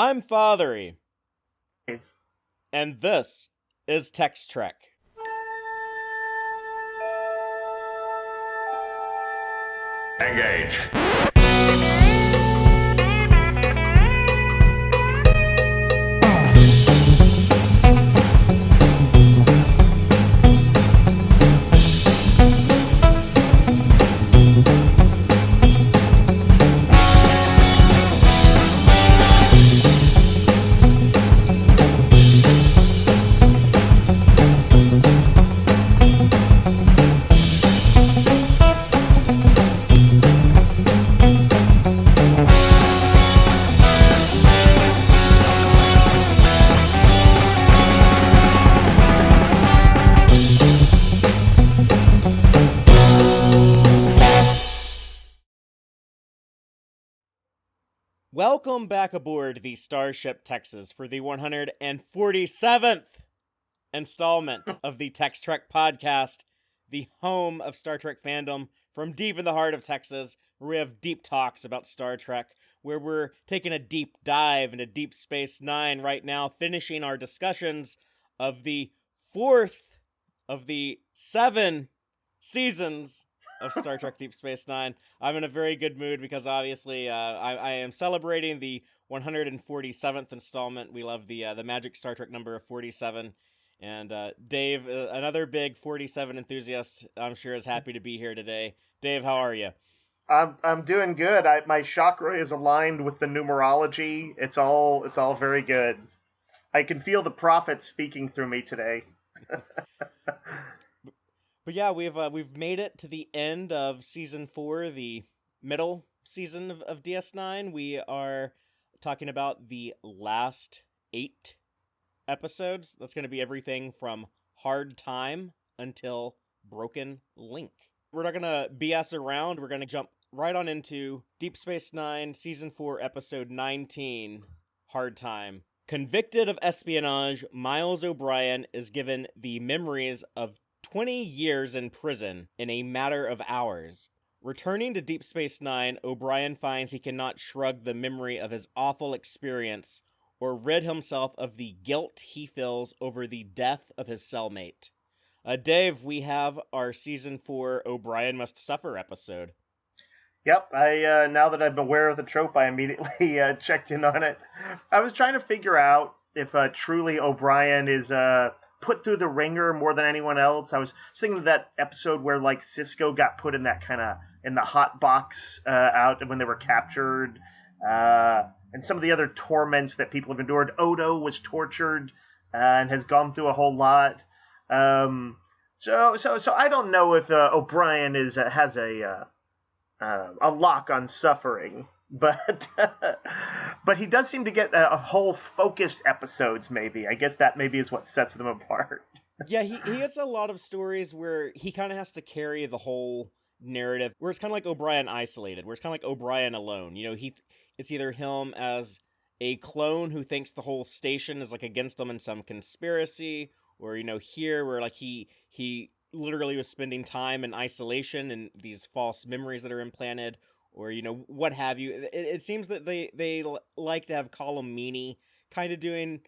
I'm Fatheree, and this is Tex-Trek. Engage. Welcome back aboard the Starship Texas for the 147th installment of the Tex-Trek podcast, the home of Star Trek fandom from deep in the heart of Texas, where we have deep talks about Star Trek, where we're taking a deep dive into Deep Space Nine right now, finishing our discussions of the fourth of the 7 seasons of Star Trek Deep Space Nine. I'm in a very good mood because obviously I am celebrating the 147th installment. We love the magic Star Trek number of 47. And Dave, another big 47 enthusiast, I'm sure is happy to be here today. Dave, how are you? I'm doing good. My chakra is aligned with the numerology. It's all very good. I can feel the prophet speaking through me today. But yeah, we've made it to the end of season 4, the middle season of DS9. We are talking about the last 8 episodes. That's going to be everything from Hard Time until Broken Link. We're not going to BS around. We're going to jump right on into Deep Space Nine, Season 4, Episode 19, Hard Time. Convicted of espionage, Miles O'Brien is given the memories of 20 years in prison in a matter of hours. Returning to Deep Space Nine, O'Brien finds he cannot shrug the memory of his awful experience or rid himself of the guilt he feels over the death of his cellmate. Dave, we have our Season 4 O'Brien Must Suffer episode. Yep, I now that I'm aware of the trope, I immediately checked in on it. I was trying to figure out if truly O'Brien is put through the ringer more than anyone else. I was thinking of that episode where like Cisco got put in that kind of in the hot box out when they were captured, and some of the other torments that people have endured. Odo was tortured and has gone through a whole lot. So I don't know if O'Brien has a lock on suffering, but but he does seem to get a whole focused episodes. Maybe I guess that maybe is what sets them apart. Yeah, he gets a lot of stories where he kind of has to carry the whole narrative, where it's kind of like O'Brien isolated, where it's kind of like O'Brien alone. You know, it's either him as a clone who thinks the whole station is like against him in some conspiracy, or you know, here where like he literally was spending time in isolation and these false memories that are implanted, or you know, what have you. It seems that they like to have Colm Meaney kind of doing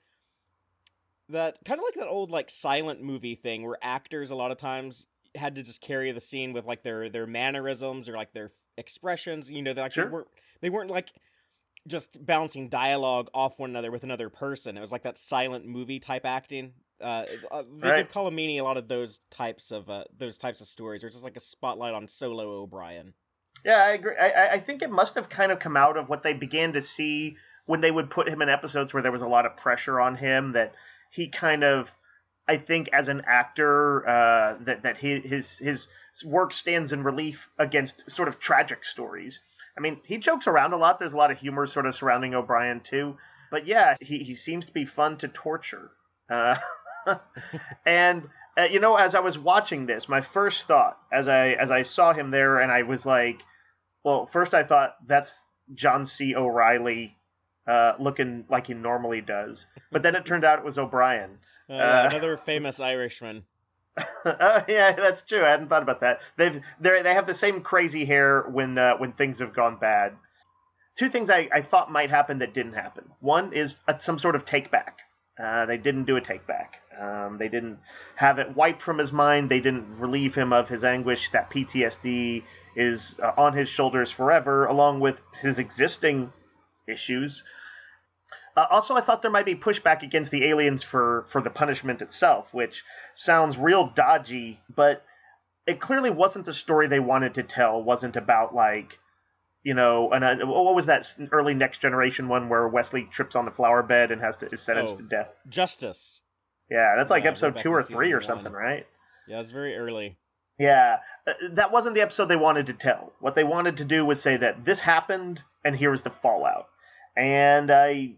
that, kind of like that old like silent movie thing where actors a lot of times had to just carry the scene with like their mannerisms or like their expressions. You know, like Sure. they weren't like just bouncing dialogue off one another with another person. It was like that silent movie type acting. They Right. give Colm Meaney a lot of those types of stories, or just like a spotlight on Solo O'Brien. Yeah, I agree. I think it must have kind of come out of what they began to see when they would put him in episodes where there was a lot of pressure on him, that he kind of, I think as an actor, that his work stands in relief against sort of tragic stories. I mean, he jokes around a lot. There's a lot of humor sort of surrounding O'Brien too. But yeah, he seems to be fun to torture. And you know, as I was watching this, my first thought as I saw him there, and I was like, well, first I thought that's John C. O'Reilly looking like he normally does, but then it turned out it was O'Brien. Another famous Irishman. Yeah, that's true. I hadn't thought about that. They have the same crazy hair when things have gone bad. two things I thought might happen that didn't happen. One is some sort of take back. They didn't do a take back. They didn't have it wiped from his mind. They didn't relieve him of his anguish. That PTSD is on his shoulders forever, along with his existing issues. Also, I thought there might be pushback against the aliens for the punishment itself, which sounds real dodgy, but it clearly wasn't the story they wanted to tell. Wasn't about, like, you know, what was that early Next Generation one where Wesley trips on the flower bed and is sentenced to death? Justice. Yeah, that's like episode 2 or 3 or something, right? Yeah, it's very early. Yeah, that wasn't the episode they wanted to tell. What they wanted to do was say that this happened, and here was the fallout. And I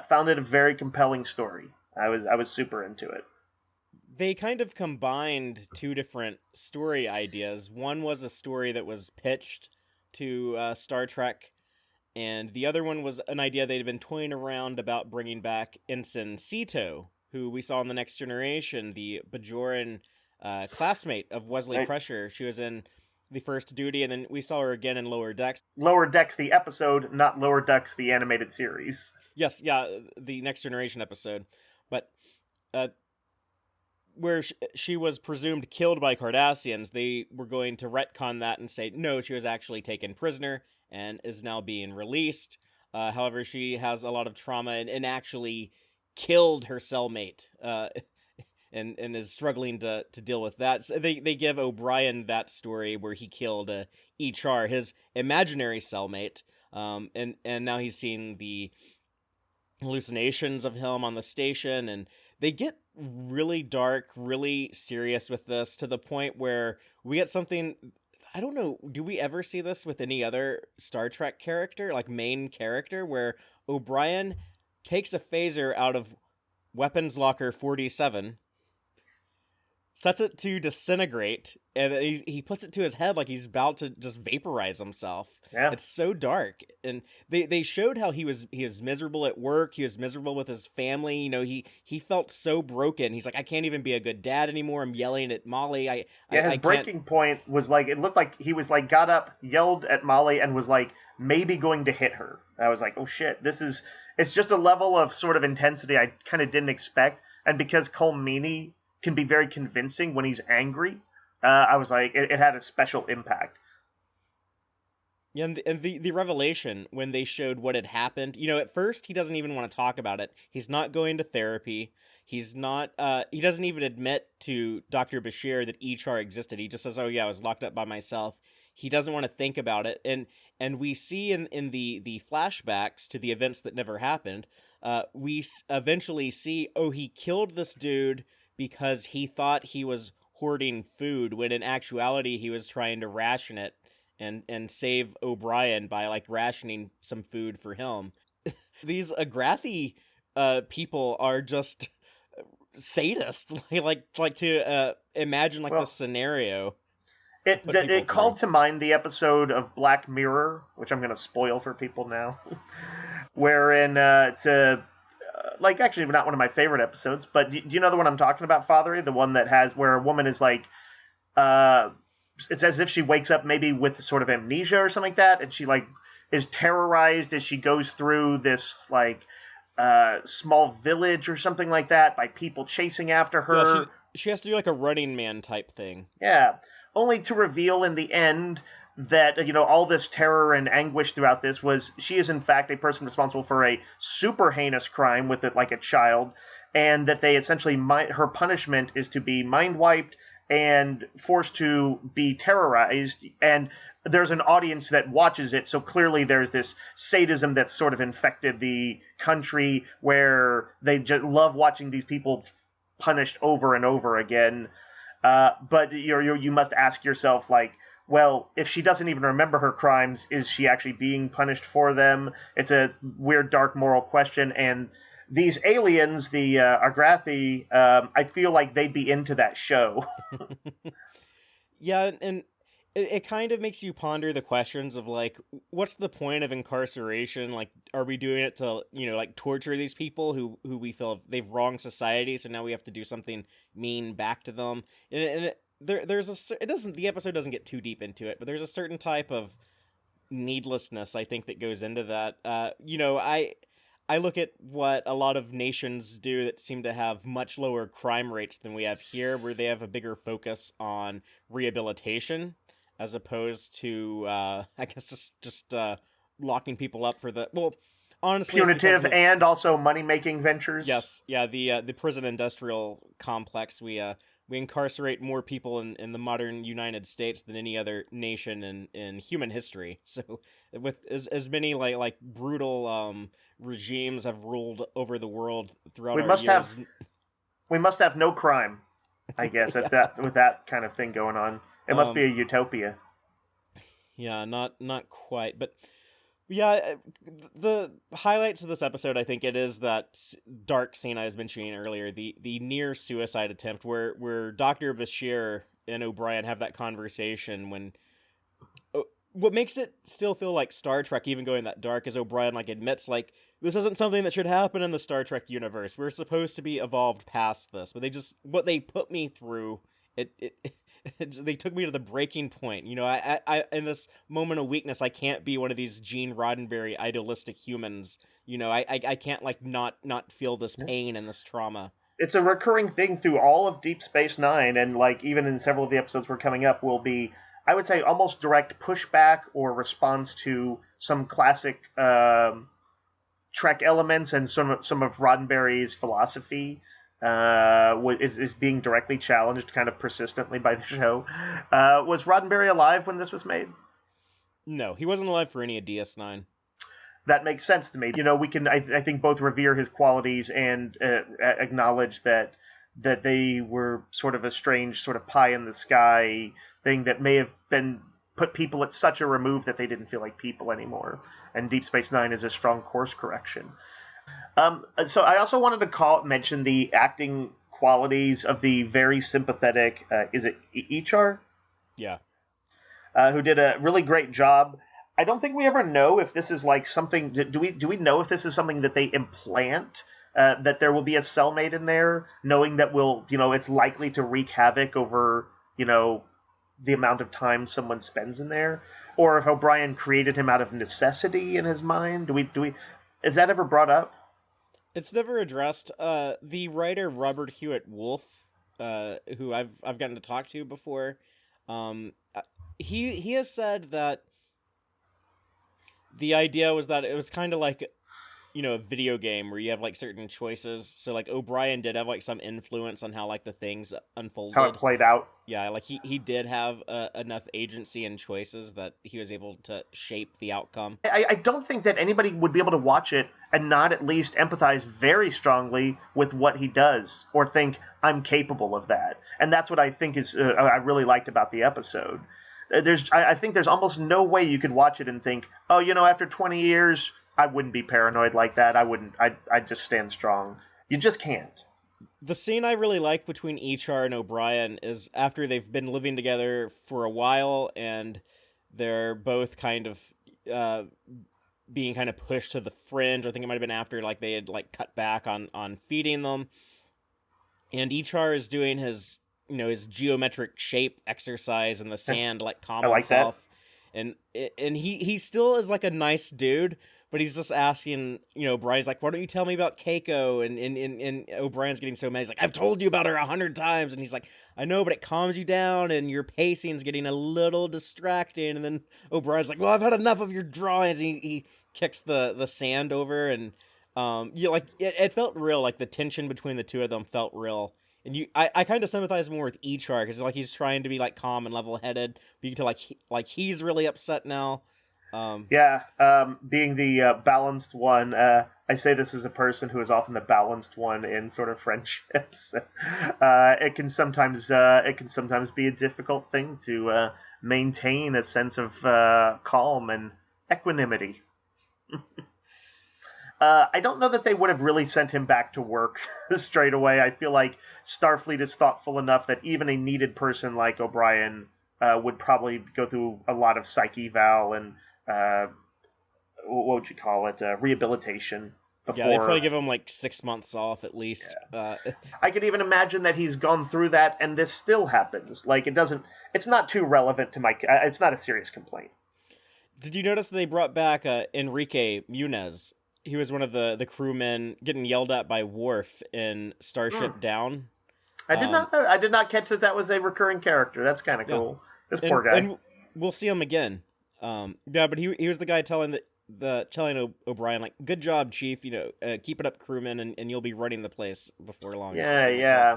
found it a very compelling story. I was super into it. They kind of combined two different story ideas. One was a story that was pitched to Star Trek, and the other one was an idea they'd been toying around about bringing back Ensign Sito, who we saw in The Next Generation, the Bajoran classmate of Wesley Right. Crusher. She was in the First Duty, and then we saw her again in Lower Decks. Lower Decks, the episode, not Lower Decks, the animated series. Yes, yeah, the Next Generation episode. But where she was presumed killed by Cardassians, they were going to retcon that and say, no, she was actually taken prisoner and is now being released. However, she has a lot of trauma and actually killed her cellmate and is struggling to deal with that. So they give OBrien that story where he killed HR, his imaginary cellmate, and now he's seeing the hallucinations of him on the station, and they get really dark, really serious with this, to the point where we get something, I don't know, do we ever see this with any other Star Trek character, like main character, where OBrien takes a phaser out of weapons locker 47, sets it to disintegrate, and he puts it to his head like he's about to just vaporize himself. Yeah. It's so dark. And they showed how he was miserable at work, he was miserable with his family, you know, he felt so broken. He's like, I can't even be a good dad anymore. I'm yelling at Molly. His breaking point was like, it looked like he was like, got up, yelled at Molly, and was like maybe going to hit her. I was like, oh shit, it's just a level of sort of intensity I kind of didn't expect. And because Cole Meany can be very convincing when he's angry, I was like, it had a special impact. Yeah, and the revelation when they showed what had happened, you know, at first he doesn't even want to talk about it. He's not going to therapy. He's not, he doesn't even admit to Dr. Bashir that HR existed. He just says, oh yeah, I was locked up by myself. He doesn't want to think about it. And we see in the flashbacks to the events that never happened, we eventually see, oh, he killed this dude because he thought he was hoarding food, when in actuality he was trying to ration it and save OBrien by like rationing some food for him. These Agrathi people are just sadists. like to imagine like this scenario. It called to mind the episode of Black Mirror, which I'm going to spoil for people now, wherein it's a like, actually not one of my favorite episodes, but do you know the one I'm talking about, Fatheree? The one that has where a woman is like, it's as if she wakes up maybe with sort of amnesia or something like that, and she like is terrorized as she goes through this like small village or something like that by people chasing after her. Yeah, she has to do like a Running Man type thing. Yeah, only to reveal in the end that, you know, all this terror and anguish throughout this was she is in fact a person responsible for a super heinous crime with it, like a child, and that they essentially her punishment is to be mind wiped and forced to be terrorized, and there's an audience that watches it, so clearly there's this sadism that's sort of infected the country where they just love watching these people punished over and over again. But you must ask yourself, like, well, if she doesn't even remember her crimes, is she actually being punished for them? It's a weird, dark moral question, and these aliens, the Agrathi, I feel like they'd be into that show. Yeah, and it kind of makes you ponder the questions of, like, what's the point of incarceration? Like, are we doing it to, you know, like, torture these people who we feel they've wronged society, so now we have to do something mean back to them? And the episode doesn't get too deep into it, but there's a certain type of needlessness, I think, that goes into that. I look at what a lot of nations do that seem to have much lower crime rates than we have here, where they have a bigger focus on rehabilitation as opposed to, I guess, just locking people up for honestly, it's because Punitive and also money-making ventures. yes, yeah, the prison industrial complex. We incarcerate more people in the modern United States than any other nation in human history. So, with as many like brutal regimes have ruled over the world throughout We our must years. have no crime, I guess, Yeah. with that kind of thing going on. It must be a utopia. Yeah, not quite, but yeah, the highlights of this episode, I think it is that dark scene I was mentioning earlier, the near suicide attempt where Dr. Bashir and O'Brien have that conversation when what makes it still feel like Star Trek, even going that dark, is O'Brien like admits like this isn't something that should happen in the Star Trek universe. We're supposed to be evolved past this, but what they put me through it they took me to the breaking point. I in this moment of weakness, I can't be one of these Gene Roddenberry idealistic humans. I can't like not feel this pain and this trauma. It's a recurring thing through all of Deep Space Nine, and like even in several of the episodes we're coming up will be, I would say, almost direct pushback or response to some classic Trek elements and some of Roddenberry's philosophy. Is being directly challenged kind of persistently by the show. Was Roddenberry alive when this was made? No, he wasn't alive for any of DS9. That makes sense to me. We can, I think, both revere his qualities and acknowledge that they were sort of a strange sort of pie in the sky thing that may have been put people at such a remove that they didn't feel like people anymore. And Deep Space Nine is a strong course correction. So I also wanted to mention the acting qualities of the very sympathetic, is it Ichar? Yeah. Who did a really great job. I don't think we ever know if this is like something. Do we know if this is something that they implant? That there will be a cellmate in there, knowing that it's likely to wreak havoc over the amount of time someone spends in there, or if O'Brien created him out of necessity in his mind. Do we? Is that ever brought up? It's never addressed. The writer Robert Hewitt Wolfe, who I've gotten to talk to before, he has said that the idea was that it was kind of like a video game where you have like certain choices. So like O'Brien did have like some influence on how like the things unfolded, how it played out. Yeah, like he did have enough agency and choices that he was able to shape the outcome. I don't think that anybody would be able to watch it and not at least empathize very strongly with what he does or think I'm capable of that. And that's what I think is I really liked about the episode. I think there's almost no way you could watch it and think, oh, after 20 years, I wouldn't be paranoid like that. I'd just stand strong. You just can't. The scene I really like between Ichar and O'Brien is after they've been living together for a while and they're both kind of being kind of pushed to the fringe. I think it might have been after like they had like cut back on feeding them. And Ichar is doing his his geometric shape exercise in the sand to like calm himself. That. And he still is like a nice dude, but he's just asking, O'Brien's like, why don't you tell me about Keiko? And O'Brien's getting so mad. He's like, I've told you about her 100 times. And he's like, I know, but it calms you down and your pacing's getting a little distracting. And then O'Brien's like, well, I've had enough of your drawings. And he kicks the sand over. And it felt real. Like the tension between the two of them felt real. And I kind of sympathize more with Ichar because like he's trying to be like calm and level-headed, but you can tell like he's really upset now. Being the balanced one, I say this as a person who is often the balanced one in sort of friendships. It can sometimes be a difficult thing to maintain a sense of calm and equanimity. I don't know that they would have really sent him back to work straight away. I feel like Starfleet is thoughtful enough that even a needed person like O'Brien would probably go through a lot of psych eval and what would you call it? Rehabilitation. Before... Yeah, they probably give him like 6 months off at least. Yeah. I could even imagine that he's gone through that and this still happens. Like it's not too relevant to it's not a serious complaint. Did you notice they brought back Enrique Muniz? He was one of the crewmen getting yelled at by Worf in Hmm. Starship Down. I did not know. I did not catch that was a recurring character. That's kind of Yeah, cool. This poor and guy. and we'll see him again. Yeah, but he was the guy telling O'Brien, like, good job, Chief. Keep it up, crewman, and you'll be running the place before long, or Yeah, something like that. yeah.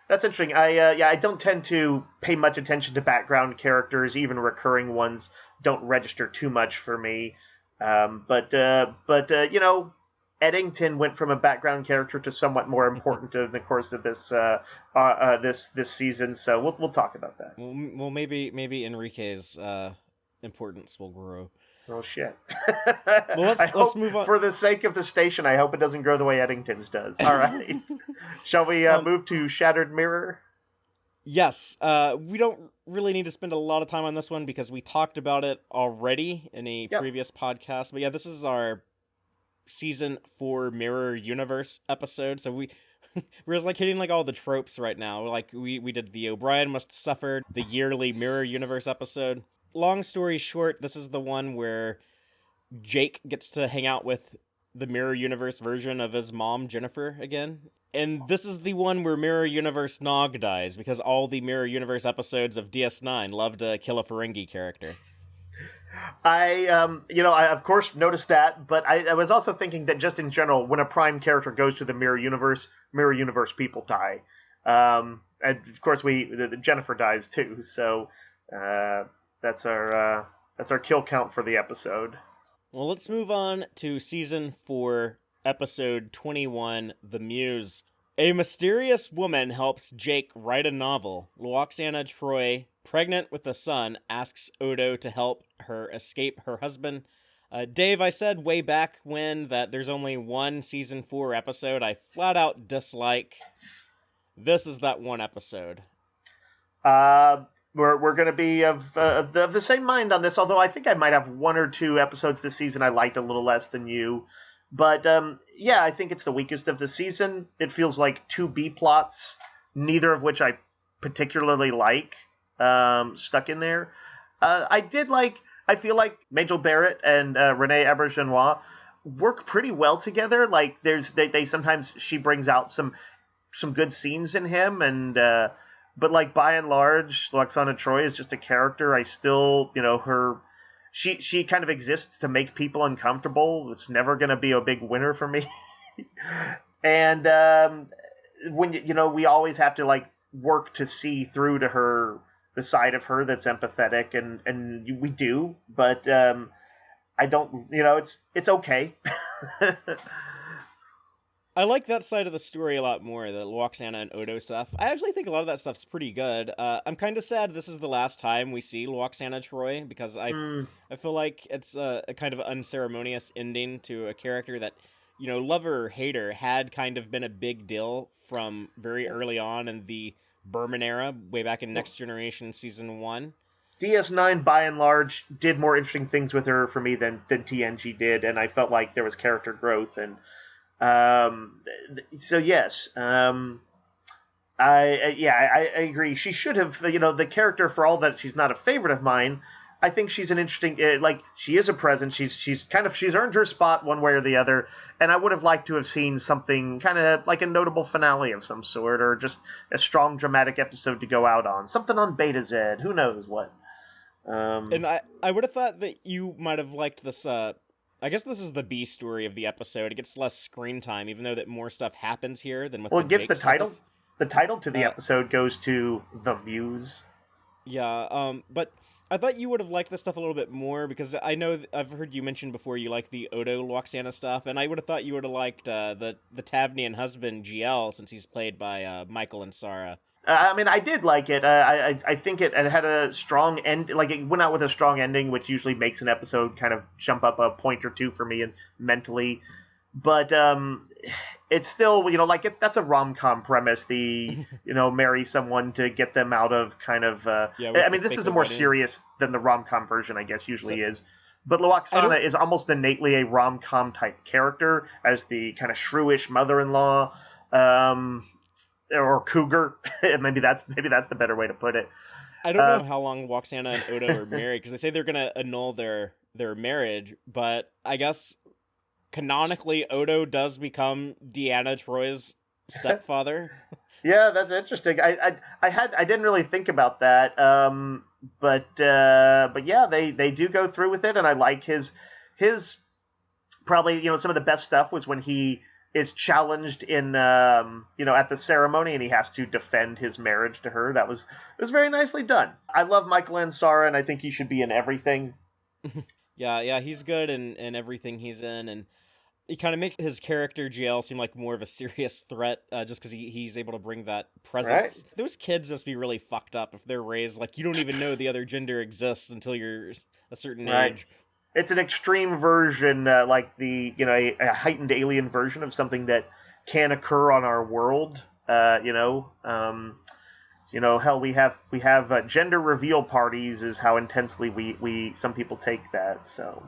That's interesting. I don't tend to pay much attention to background characters. Even recurring ones don't register too much for me. But Eddington went from a background character to somewhat more important in the course of this season. So we'll talk about that. Well, maybe Enrique's importance will grow. Oh shit! Well, I let's hope, move on. for the sake of the station, I hope it doesn't grow the way Eddington's does. All right. Shall we move to Shattered Mirror? Yes, we don't really need to spend a lot of time on this one because we talked about it already in a Yep. previous podcast. But yeah, this is our season 4 Mirror Universe episode. So we're just like hitting like all the tropes right now. Like we did the O'Brien Must Suffer, the yearly Mirror Universe episode. Long story short, this is the one where Jake gets to hang out with the Mirror Universe version of his mom, Jennifer, again. And this is the one where Mirror Universe Nog dies, because all the Mirror Universe episodes of DS9 love to kill a Ferengi character. I of course noticed that, but I was also thinking that just in general, when a Prime character goes to the Mirror Universe people die. And of course the Jennifer dies too. So that's our kill count for the episode. Well, let's move on to Season 4, Episode 21, The Muse. A mysterious woman helps Jake write a novel. Loxana Troy, pregnant with a son, asks Odo to help her escape her husband. Dave, I said way back when that there's only one Season 4 episode I flat out dislike. This is that one episode. We're going to be of the same mind on this, although I think I might have one or two episodes this season I liked a little less than you. But yeah, I think it's the weakest of the season. It feels like two B plots, neither of which I particularly like, stuck in there. I feel like Majel Barrett and Renee Auberjonois work pretty well together. Like they sometimes she brings out some good scenes in him, and but like by and large, Loxana Troy is just a character. I still, she kind of exists to make people uncomfortable. It's never going to be a big winner for me. And when we always have to like work to see through to the side of her that's empathetic, and we do, but I don't, it's okay. I like that side of the story a lot more, the Loxana and Odo stuff. I actually think a lot of that stuff's pretty good. I'm kind of sad this is the last time we see Loxana Troy, because I feel like it's a kind of unceremonious ending to a character that, lover or hater, had kind of been a big deal from very early on in the Berman era, way back in Next Generation Season 1. DS9, by and large, did more interesting things with her for me than TNG did, and I felt like there was character growth, and so yes, I agree. She should have, the character, for all that she's not a favorite of mine, I think she's an interesting, she is a presence. She's earned her spot one way or the other, and I would have liked to have seen something kind of like a notable finale of some sort, or just a strong dramatic episode to go out on. Something on Beta Z, who knows what. And I would have thought that you might have liked this, I guess this is the B story of the episode. It gets less screen time, even though that more stuff happens here than with it gives Jake the title. Stuff. The title to the episode goes to The Muse. Yeah, but I thought you would have liked this stuff a little bit more, because I know I've heard you mention before you like the Odo Loxana stuff, and I would have thought you would have liked the Tavnian husband, GL, since he's played by Michael and Sarah. I did like it. I think it had a strong end. Like, it went out with a strong ending, which usually makes an episode kind of jump up a point or two for me and mentally. But it's still, that's a rom-com premise. Marry someone to get them out of kind of. This is a more serious than the rom-com version, I guess, usually is. But Loxana is almost innately a rom-com type character as the kind of shrewish mother-in-law. Or cougar. maybe that's the better way to put it. I don't know how long Loxana and Odo are married, because they say they're going to annul their their marriage, but I guess canonically Odo does become Deanna Troy's stepfather. Yeah, that's interesting. I didn't really think about that. But yeah, they do go through with it, and I like his probably, some of the best stuff was when he is challenged in at the ceremony, and he has to defend his marriage to her. It was very nicely done. I love Michael Ansara, and I think he should be in everything. Yeah, he's good in everything he's in, and he kind of makes his character JL seem like more of a serious threat, just because he's able to bring that presence. Right. Those kids must be really fucked up if they're raised like you don't even know the other gender exists until you're a certain age. It's an extreme version, like a heightened alien version of something that can occur on our world. Hell, we have gender reveal parties is how intensely we some people take that. So,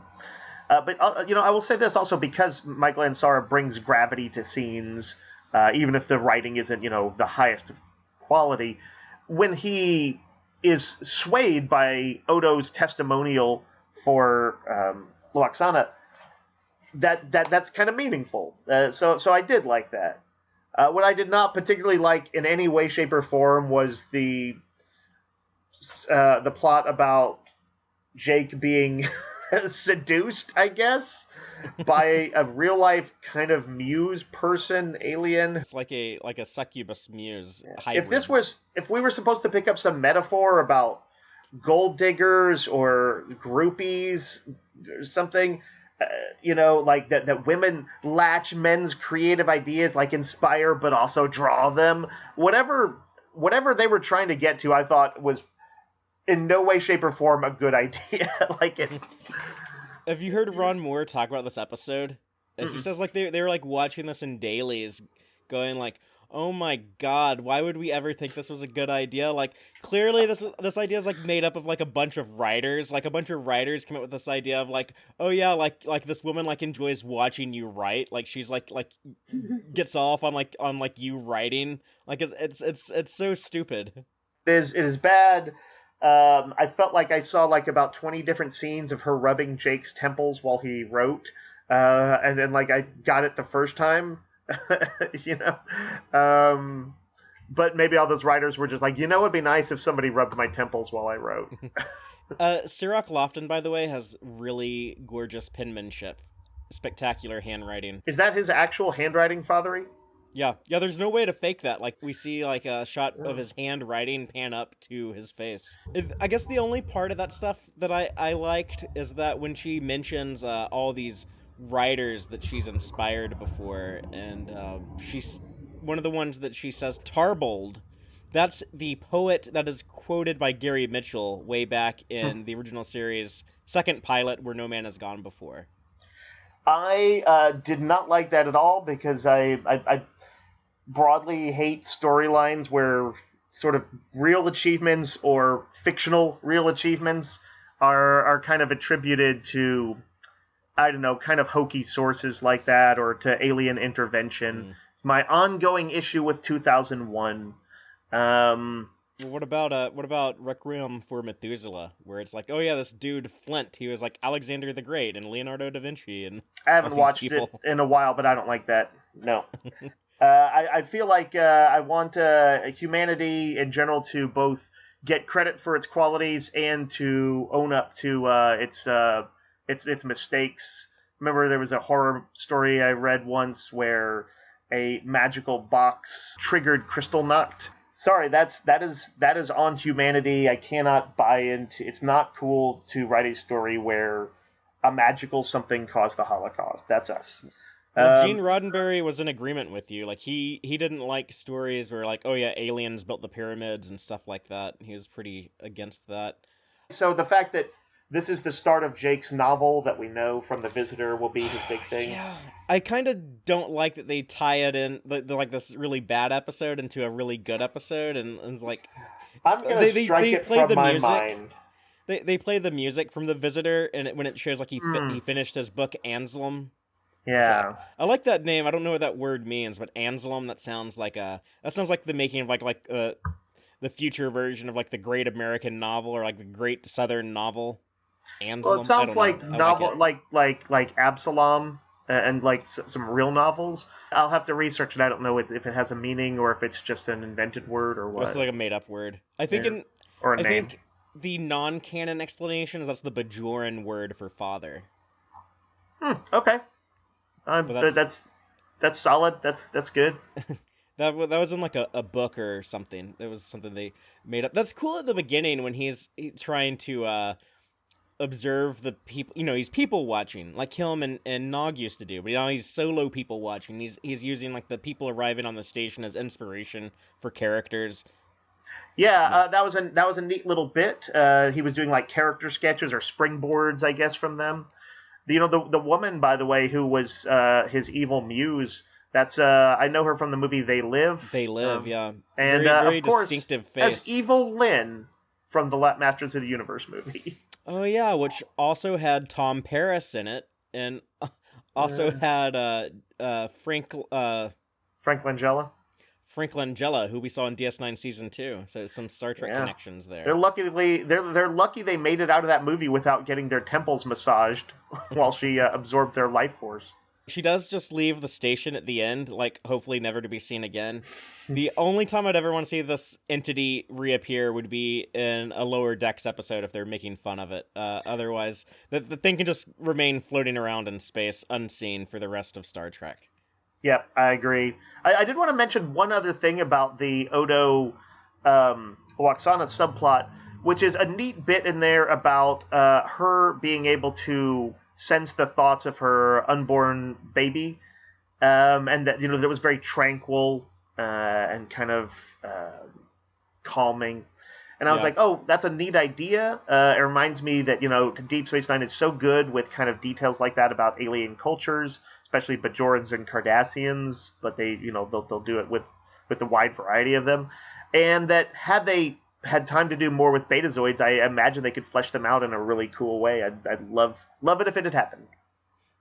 but I will say this also, because Michael Ansara brings gravity to scenes, even if the writing isn't the highest of quality. When he is swayed by Odo's testimonial for Loxana, that's kind of meaningful. So I did like that. What I did not particularly like in any way, shape, or form was the plot about Jake being seduced, I guess, by a real life kind of muse person, alien. It's like a succubus muse. Yeah. If we were supposed to pick up some metaphor about gold diggers or groupies or something, like that women latch men's creative ideas, like inspire but also draw them. Whatever they were trying to get to, I thought was in no way, shape, or form a good idea. Like it. Have you heard Ron Moore talk about this episode? He says like they were like watching this in dailies, going like, oh my god, why would we ever think this was a good idea? Like, clearly this idea is like made up of like a bunch of writers. Like a bunch of writers come up with this idea of like, oh yeah, like this woman like enjoys watching you write. Like she's like gets off on you writing. Like it's so stupid. It is bad. I felt like I saw like about 20 different scenes of her rubbing Jake's temples while he wrote. And then like I got it the first time. But maybe all those writers were just like, it'd be nice if somebody rubbed my temples while I wrote. Sirach Lofton, by the way, has really gorgeous penmanship, spectacular handwriting. Is that his actual handwriting, Fatheree? Yeah, there's no way to fake that. Like, we see, like, a shot of his handwriting pan up to his face. I guess the only part of that stuff that I liked is that when she mentions all these writers that she's inspired before, and she's one of the ones that she says, Tarbold. That's the poet that is quoted by Gary Mitchell way back in the original series' second pilot, Where No Man Has Gone Before. I did not like that at all, because I broadly hate storylines where sort of real achievements or fictional real achievements are kind of attributed to, I don't know, kind of hokey sources like that, or to alien intervention. It's my ongoing issue with 2001. What about Requiem for Methuselah, where it's like, oh yeah, this dude Flint, he was like Alexander the Great and Leonardo da Vinci, and I haven't watched it in a while, but I don't like that. No. I feel like I want humanity in general to both get credit for its qualities and to own up to its mistakes. Remember, there was a horror story I read once where a magical box triggered Kristallnacht. Sorry, that is on humanity. I cannot buy into. It's not cool to write a story where a magical something caused the Holocaust. That's us. Well, Gene Roddenberry was in agreement with you. Like he didn't like stories where like, oh yeah, aliens built the pyramids and stuff like that. He was pretty against that. So the fact that this is the start of Jake's novel that we know from The Visitor will be his big thing. Yeah, I kind of don't like that they tie it in like this really bad episode into a really good episode, and it's like I'm gonna strike it from my mind. They play the music from The Visitor, and when it shows like he finished his book Anselm. Yeah, I like that name. I don't know what that word means, but Anselm, that sounds like the making of like the future version of like the Great American Novel or like the Great Southern Novel. Well, it Anselm. I sounds don't know. like I like novel, it. like Absalom, and like some real novels. I'll have to research it. I don't know if it has a meaning or if it's just an invented word or It's what, like a made up word. I think yeah. Or a I name. think the non-canon explanation is that's the Bajoran word for father. Okay. But that's That's solid. That's good. that was in like a book or something. It was something they made up. That's cool at the beginning when he's trying to observe the people. He's people watching like Hilm and Nog used to do. But now he's solo people watching. He's using like the people arriving on the station as inspiration for characters. Yeah, Yeah. that was a neat little bit. He was doing like character sketches or springboards, I guess, from them. The woman, by the way, who was his evil muse. That's I know her from the movie They Live. They Live, yeah. And Very, very of course, distinctive as face. Evil Lynn from the Masters of the Universe movie. Oh yeah, which also had Tom Paris in it, and also had Frank Langella. Frank Langella, who we saw in DS9 season 2. So some Star Trek Yeah. connections there. They're lucky they made it out of that movie without getting their temples massaged while she absorbed their life force. She does just leave the station at the end, like hopefully never to be seen again. The only time I'd ever want to see this entity reappear would be in a Lower Decks episode if they're making fun of it. Otherwise, the thing can just remain floating around in space unseen for the rest of Star Trek. Yep, I agree. I did want to mention one other thing about the Odo Loxana subplot, which is a neat bit in there about her being able to sense the thoughts of her unborn baby, and that that was very tranquil and kind of calming. And I was like, oh, that's a neat idea. It reminds me that Deep Space Nine is so good with kind of details like that about alien cultures, especially Bajorans and Cardassians. But they'll do it with a wide variety of them, and that had they had time to do more with Betazoids, I imagine they could flesh them out in a really cool way. I'd love it if it had happened.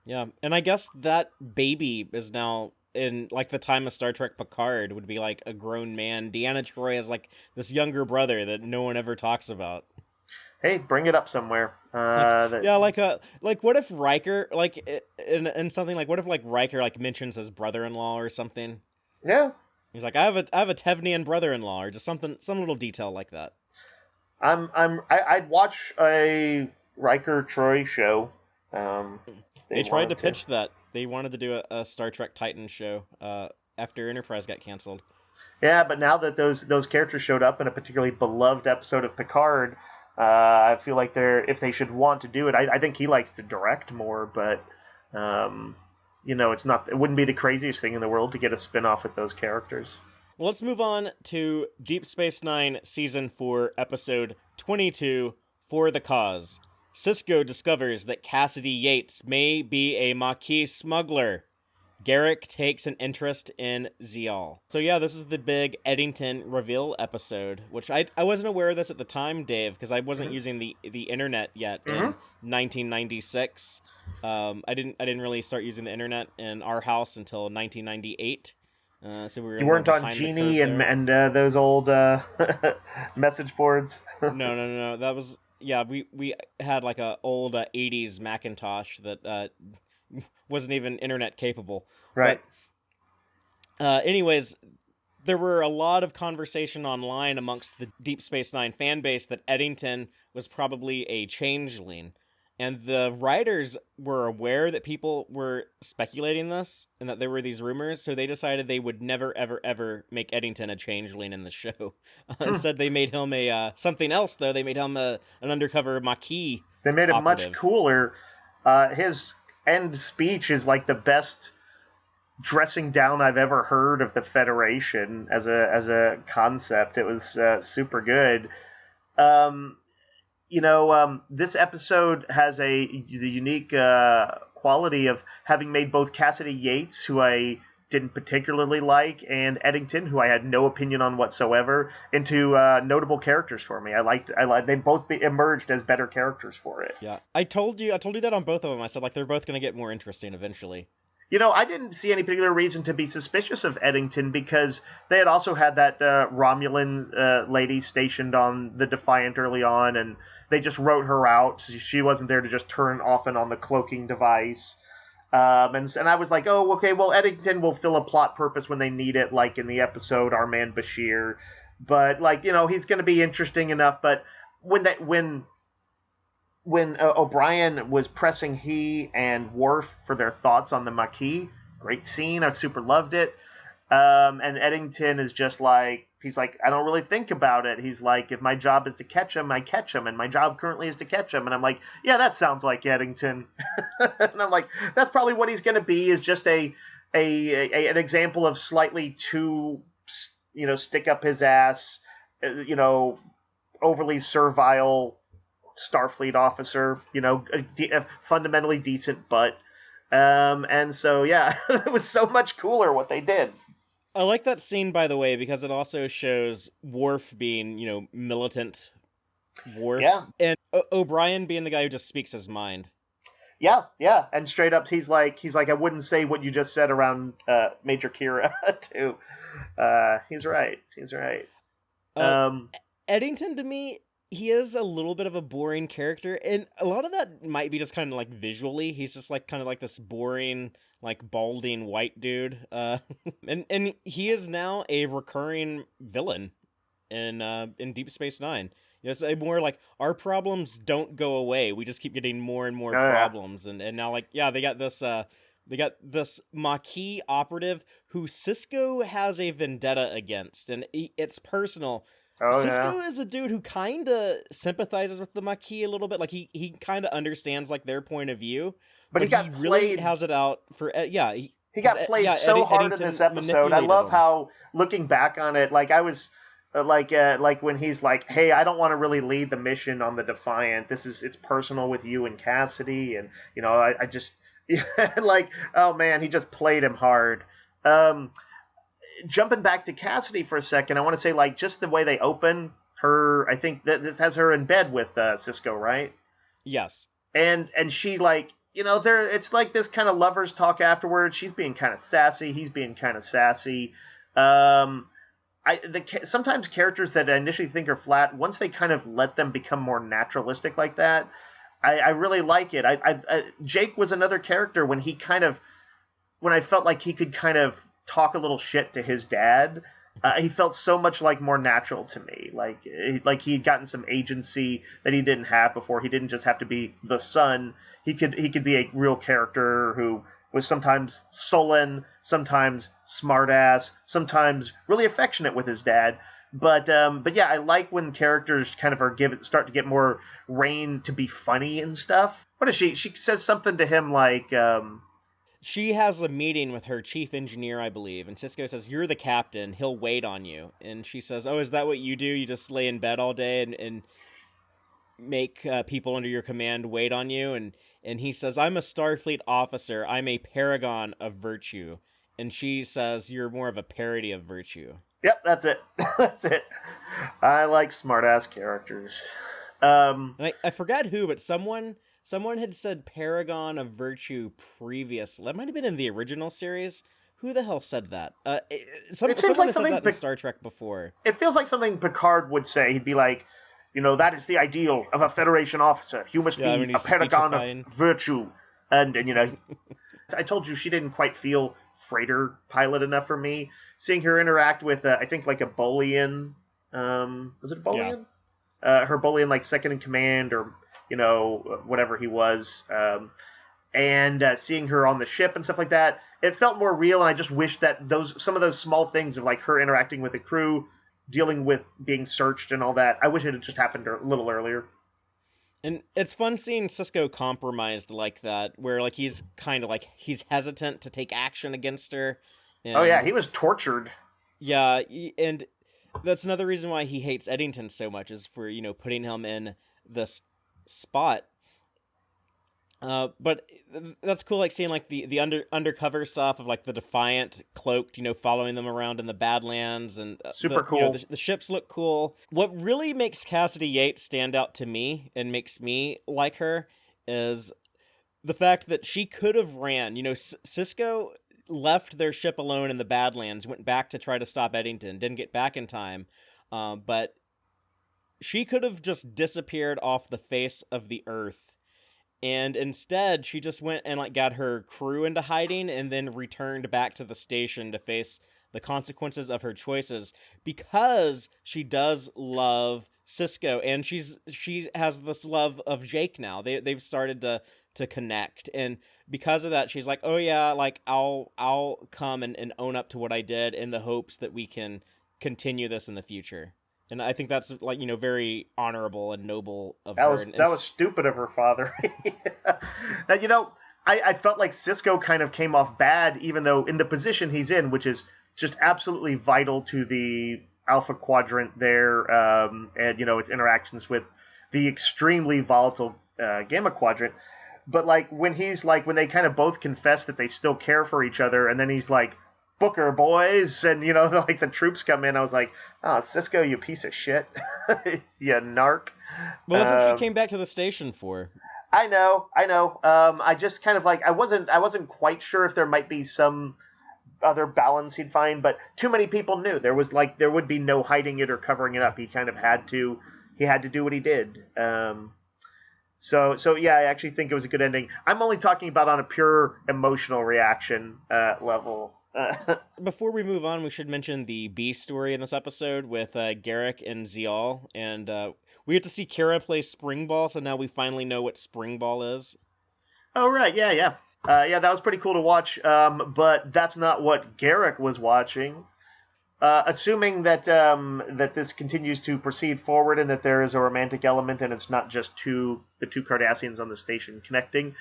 Yeah, and I guess that baby is now in like the time of Star Trek Picard would be like a grown man. Deanna Troi is like this younger brother that no one ever talks about. Hey, bring it up somewhere. Yeah, like what if Riker in something like what if like Riker like mentions his brother-in-law or something? Yeah. He's like, I have a Tevnian brother-in-law, or just some little detail like that. I'd watch a Riker Troy show. They tried to pitch that. They wanted to do a Star Trek Titan show after Enterprise got canceled. Yeah, but now that those characters showed up in a particularly beloved episode of Picard, I feel like if they should want to do it, I think he likes to direct more, but it wouldn't be the craziest thing in the world to get a spin-off with those characters. Well, let's move on to Deep Space Nine Season 4, Episode 22, For the Cause. Sisko discovers that Cassidy Yates may be a Maquis smuggler. Garrick takes an interest in Zeal. So yeah, this is the big Eddington reveal episode, which I wasn't aware of this at the time, Dave, because I wasn't using the internet yet in 1996. I didn't really start using the internet in our house until 1998. So we were you weren't on Genie and those old message boards. No. That was we had like a old 80s Macintosh that wasn't even internet capable. Right. But anyways, there were a lot of conversation online amongst the Deep Space Nine fan base that Eddington was probably a changeling. And the writers were aware that people were speculating this and that there were these rumors, so they decided they would never, ever, ever make Eddington a changeling in the show. Instead, they made him something else, though. They made him an undercover Maquis. They made him operative. Much cooler. His end speech is like the best dressing down I've ever heard of the Federation as a concept. It was super good. This episode has the unique quality of having made both Cassidy Yates, who I didn't particularly like, and Eddington, who I had no opinion on whatsoever, into notable characters for me. I liked they both emerged as better characters for it. Yeah, I told you that on both of them. I said like they're both going to get more interesting eventually. I didn't see any particular reason to be suspicious of Eddington because they had also had that Romulan lady stationed on the Defiant early on, and they just wrote her out. She wasn't there to just turn off and on the cloaking device. And I was like, oh, okay, well, Eddington will fill a plot purpose when they need it, like in the episode Our Man Bashir. But, like, you know, he's going to be interesting enough. But when O'Brien was pressing he and Worf for their thoughts on the Maquis, great scene. I super loved it. And Eddington is just like, he's like, I don't really think about it. He's like, if my job is to catch him, I catch him. And my job currently is to catch him. And I'm like, yeah, that sounds like Eddington. And I'm like, that's probably what he's going to be, is just an example of slightly too, you know, stick up his ass, you know, overly servile Starfleet officer, you know, a fundamentally decent butt. And so, yeah, it was so much cooler what they did. I like that scene, by the way, because it also shows Worf being, you know, militant Worf. Yeah. And O'Brien being the guy who just speaks his mind. Yeah, yeah. And straight up, he's like, I wouldn't say what you just said around Major Kira, too. He's right. Eddington, to me, he is a little bit of a boring character, and a lot of that might be just kind of like visually. He's just like kind of like this boring, like balding white dude. And he is now a recurring villain in Deep Space Nine. You know, it's more like our problems don't go away. We just keep getting more and more problems, and now like they got this Maquis operative who Sisko has a vendetta against, and it's personal. Sisko is a dude who kind of sympathizes with the Maquis a little bit. Like, he kind of understands, like, their point of view. But he really has it out for... He got played so hard in this episode. I love how, looking back on it, like, I was... like when he's like, hey, I don't want to really lead the mission on the Defiant. It's personal with you and Cassidy. And, you know, I just... like, oh, man, he just played him hard. Jumping back to Cassidy for a second, I want to say, like, just the way they open her, I think that this has her in bed with Sisko, right? Yes. And she, like, you know, it's like this kind of lovers talk afterwards. She's being kind of sassy. He's being kind of sassy. Sometimes characters that I initially think are flat, once they kind of let them become more naturalistic like that, I really like it. Jake was another character when I felt like he could kind of talk a little shit to his dad. He felt so much like more natural to me. Like he'd gotten some agency that he didn't have before. He didn't just have to be the son. He could be a real character who was sometimes sullen, sometimes smartass, sometimes really affectionate with his dad. But yeah, I like when characters kind of start to get more rein to be funny and stuff. What is she? She says something to him like. She has a meeting with her chief engineer, I believe, and Sisko says, you're the captain, he'll wait on you. And she says, oh, is that what you do? You just lay in bed all day and make people under your command wait on you? And he says, I'm a Starfleet officer, I'm a paragon of virtue. And she says, you're more of a parody of virtue. Yep, that's it. That's it. I like smartass characters. I forgot who, but someone had said Paragon of Virtue previously. That might have been in the original series. Who the hell said that? Someone has said that in Star Trek before. It feels like something Picard would say. He'd be like, you know, that is the ideal of a Federation officer. You must be a paragon of virtue. And you know, I told you she didn't quite feel freighter pilot enough for me. Seeing her interact with, I think, like a Bolian. Was it a Bolian? Yeah. Her Bolian, like, second in command, or... you know, whatever he was, and seeing her on the ship and stuff like that, it felt more real, and I just wish that some of those small things of, like, her interacting with the crew, dealing with being searched and all that, I wish it had just happened a little earlier. And it's fun seeing Sisko compromised like that, where, like, he's kind of, like, he's hesitant to take action against her. And, oh, yeah, he was tortured. Yeah, and that's another reason why he hates Eddington so much, is for, you know, putting him in this spot. But that's cool, like seeing like the undercover stuff of like the Defiant cloaked, you know, following them around in the Badlands, and super cool. You know, the ships look cool. What really makes Cassidy Yates stand out to me and makes me like her is the fact that she could have ran. You know, Sisko left their ship alone in the Badlands, went back to try to stop Eddington, didn't get back in time, but she could have just disappeared off the face of the earth. And instead, she just went and like got her crew into hiding and then returned back to the station to face the consequences of her choices, because she does love Cisco, and she has this love of Jake now. They've started to connect, and because of that, she's like, oh yeah, like I'll come and own up to what I did in the hopes that we can continue this in the future. And I think that's like, very honorable and noble of That her. was that was stupid of her father. Now, I felt like Cisco kind of came off bad, even though in the position he's in, which is just absolutely vital to the Alpha Quadrant there, and its interactions with the extremely volatile Gamma Quadrant. But like when they kind of both confess that they still care for each other, and then he's like, Booker, boys, and like the troops come in, I was like, oh, Cisco, you piece of shit. You narc. Well, that's what she came back to the station for. I know. I just kind of like, I wasn't quite sure if there might be some other balance he'd find, but too many people knew. There would be no hiding it or covering it up. He kind of had to do what he did. So yeah, I actually think it was a good ending. I'm only talking about on a pure emotional reaction level. Before we move on, we should mention the B story in this episode with Garrick and Zeal, and we get to see Kara play spring ball, so now we finally know what spring ball is. Oh right, yeah. That was pretty cool to watch, but that's not what Garrick was watching. Assuming that that this continues to proceed forward and that there is a romantic element and it's not just the two Cardassians on the station connecting,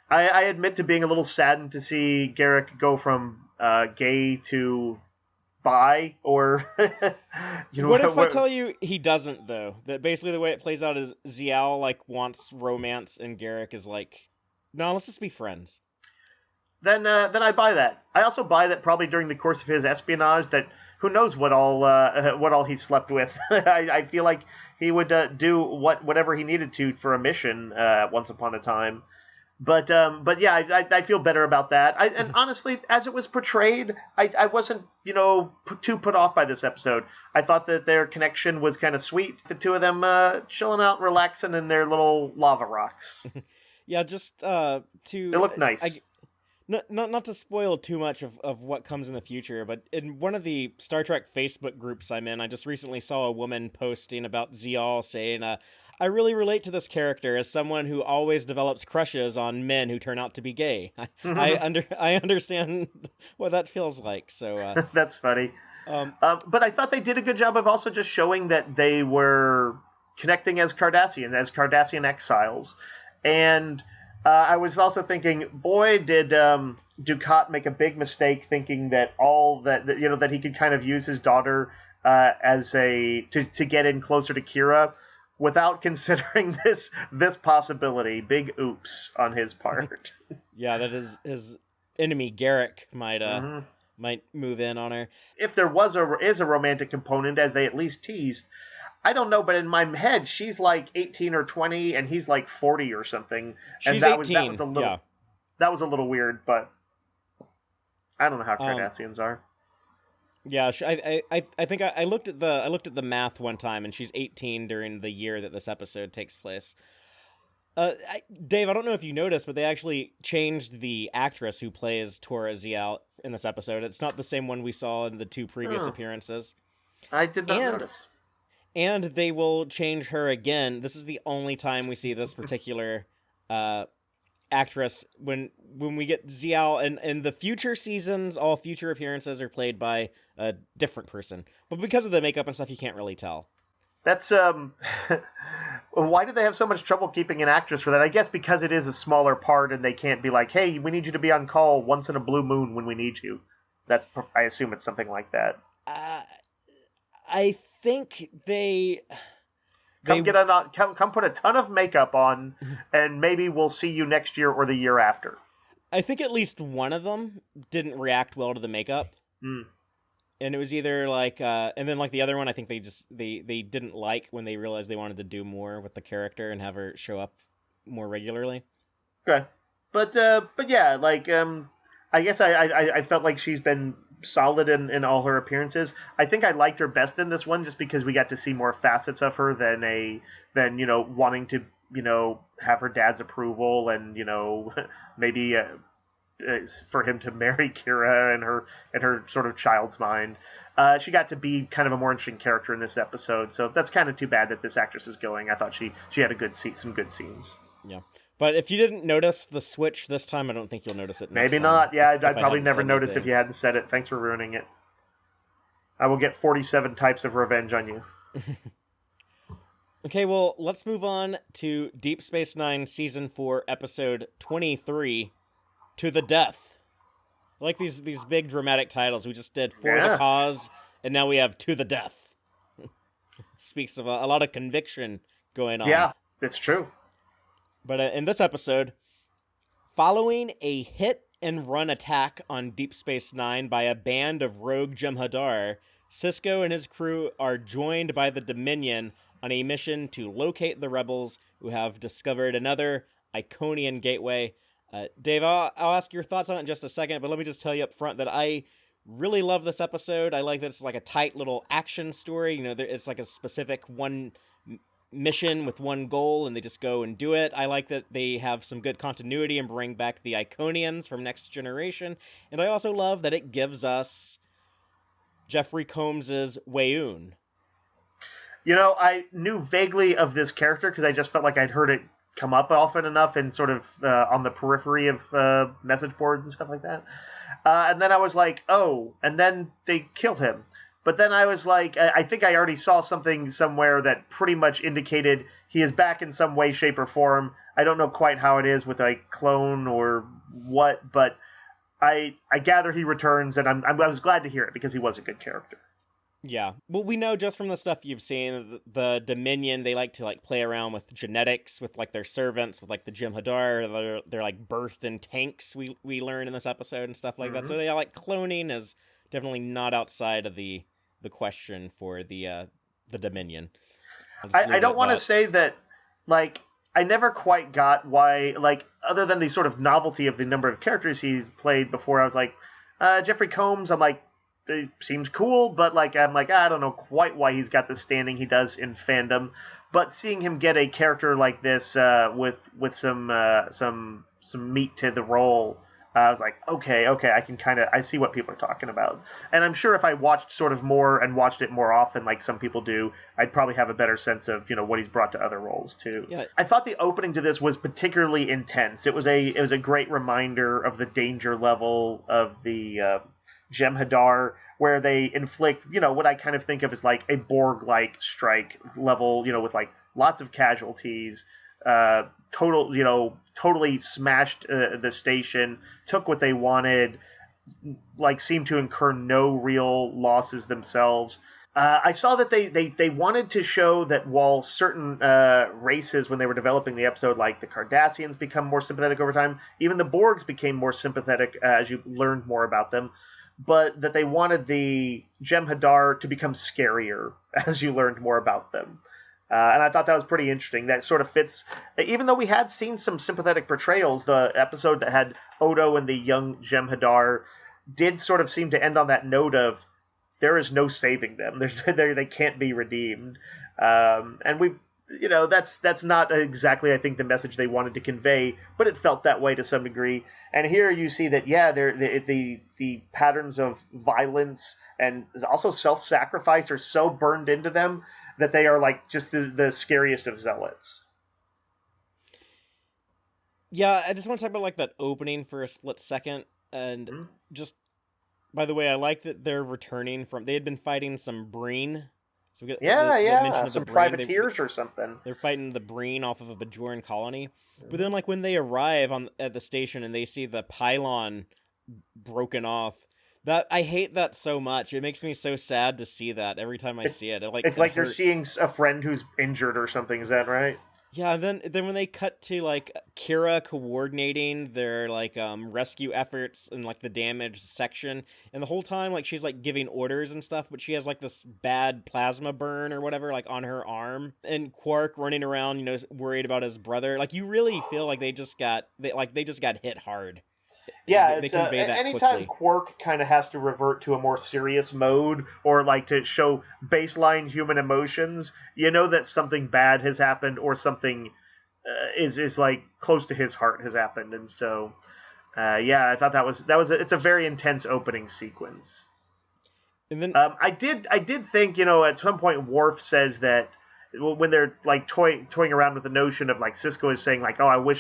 I admit to being a little saddened to see Garrick go from gay to bi, or what if I tell you he doesn't, though? That basically the way it plays out is Zial wants romance and Garrick is like, no, let's just be friends. Then I buy that. I also buy that probably during the course of his espionage, that who knows what all he slept with. I feel like he would do whatever he needed to for a mission once upon a time. But yeah, I feel better about that. And honestly, as it was portrayed, I wasn't too put off by this episode. I thought that their connection was kind of sweet. The two of them chilling out, relaxing in their little lava rocks. Yeah, just they look nice. Not to spoil too much of what comes in the future, but in one of the Star Trek Facebook groups I'm in, I just recently saw a woman posting about Zial saying, I really relate to this character as someone who always develops crushes on men who turn out to be gay. I understand what that feels like. So that's funny. But I thought they did a good job of also just showing that they were connecting as Cardassian exiles. And I was also thinking, boy, did Dukat make a big mistake thinking that that he could kind of use his daughter as to get in closer to Kira, without considering this possibility. Big oops on his part. Yeah, that his enemy Garrick might move in on her. If there is a romantic component, as they at least teased, I don't know, but in my head, she's like 18 or 20, and he's like 40 or something. And she's that 18. Was a little, yeah. That was a little weird, but I don't know how Cardassians are. Yeah, I think I looked at the math one time, and she's 18 during the year that this episode takes place. Dave, I don't know if you noticed, but they actually changed the actress who plays Tora Zial in this episode. It's not the same one we saw in the two previous appearances. I did not notice. And they will change her again. This is the only time we see this particular actress. When we get Zial, and in the future seasons, all future appearances are played by a different person. But because of the makeup and stuff, you can't really tell. That's why did they have so much trouble keeping an actress for that? I guess because it is a smaller part, and they can't be like, hey, we need you to be on call once in a blue moon when we need you. I assume it's something like that. I think they come put a ton of makeup on, and maybe we'll see you next year or the year after. I think at least one of them didn't react well to the makeup. And it was either and then the other one, I think they didn't like when they realized they wanted to do more with the character and have her show up more regularly. Okay, but yeah, I guess I felt like she's been solid in all her appearances. I think I liked her best in this one just because we got to see more facets of her than wanting to have her dad's approval and maybe for him to marry Kira in her sort of child's mind. She got to be kind of a more interesting character in this episode, so that's kind of too bad that this actress is going. I thought she had some good scenes. Yeah. But if you didn't notice the switch this time, I don't think you'll notice it next Maybe time. not. Yeah, I'd I probably hadn't never said notice if anything. you hadn't said it. Thanks for ruining it. I will get 47 types of revenge on you. Okay, well, let's move on to Deep Space Nine Season 4, Episode 23, To the Death. I like these big dramatic titles. We just did For the Cause, and now we have To the Death. Speaks of a lot of conviction going on. Yeah, it's true. But in this episode, following a hit-and-run attack on Deep Space Nine by a band of rogue Jem'Hadar, Sisko and his crew are joined by the Dominion on a mission to locate the rebels who have discovered another Iconian gateway. Dave, I'll ask your thoughts on it in just a second, but let me just tell you up front that I really love this episode. I like that it's like a tight little action story. It's like a specific one mission with one goal, and they just go and do it. I like that they have some good continuity and bring back the Iconians from Next Generation, and I also love that it gives us Jeffrey Combs's Wein. I knew vaguely of this character because I just felt like I'd heard it come up often enough and sort of on the periphery of message boards and stuff like that. And then I was like, oh, and then they killed him. But then I was like, I think I already saw something somewhere that pretty much indicated he is back in some way, shape, or form. I don't know quite how it is with a clone or what, but I gather he returns, and I was glad to hear it because he was a good character. Yeah. Well, we know just from the stuff you've seen, the Dominion, they like to play around with genetics, with their servants, with the Jem'Hadar. They're birthed in tanks, we learn in this episode and stuff like that. So cloning is definitely not outside of the question for the Dominion. I don't want to say that, I never quite got why, other than the sort of novelty of the number of characters he played before, I was like, Jeffrey Combs, I'm like, it seems cool, but I'm like, I don't know quite why he's got the standing he does in fandom. But seeing him get a character like this with some meat to the role, I was like, okay, I see what people are talking about. And I'm sure if I watched sort of more and watched it more often, like some people do, I'd probably have a better sense of what he's brought to other roles too. Yeah. I thought the opening to this was particularly intense. It was a great reminder of the danger level of the Jem'Hadar, where they inflict, what I kind of think of as a Borg-like strike level, with lots of casualties, totally smashed the station, took what they wanted, seemed to incur no real losses themselves. I saw that they wanted to show that while certain races, when they were developing the episode, like the Cardassians, become more sympathetic over time, even the Borgs became more sympathetic as you learned more about them. But that they wanted the Jem'Hadar to become scarier as you learned more about them. And I thought that was pretty interesting. That sort of fits, even though we had seen some sympathetic portrayals, the episode that had Odo and the young Jem'Hadar did sort of seem to end on that note of, there is no saving them. They can't be redeemed. And we've, that's not exactly, I think, the message they wanted to convey, but it felt that way to some degree. And here you see that, the patterns of violence and also self-sacrifice are so burned into them that they are just the scariest of zealots. Yeah, I just want to talk about that opening for a split second, and just, by the way, I like that they're returning from, they had been fighting some Breen. So we got some privateers or something. They're fighting the Breen off of a Bajoran colony. But then, when they arrive at the station and they see the pylon broken off, that I hate that so much. It makes me so sad to see that every time I see it. It's like you're seeing a friend who's injured or something. Is that right? Yeah, then when they cut to Kira coordinating their rescue efforts in the damaged section, and the whole time she's giving orders and stuff, but she has this bad plasma burn or whatever on her arm, and Quark running around worried about his brother. You really feel they just got hit hard. Yeah, They it's convey that anytime quickly. Quark kind of has to revert to a more serious mode or like to show baseline human emotions, you know that something bad has happened or something is like close to his heart has happened, and so yeah, I thought it's a very intense opening sequence. And then I did think, at some point Worf says that when they're like toying around with the notion of like Cisco is saying like, oh, I wish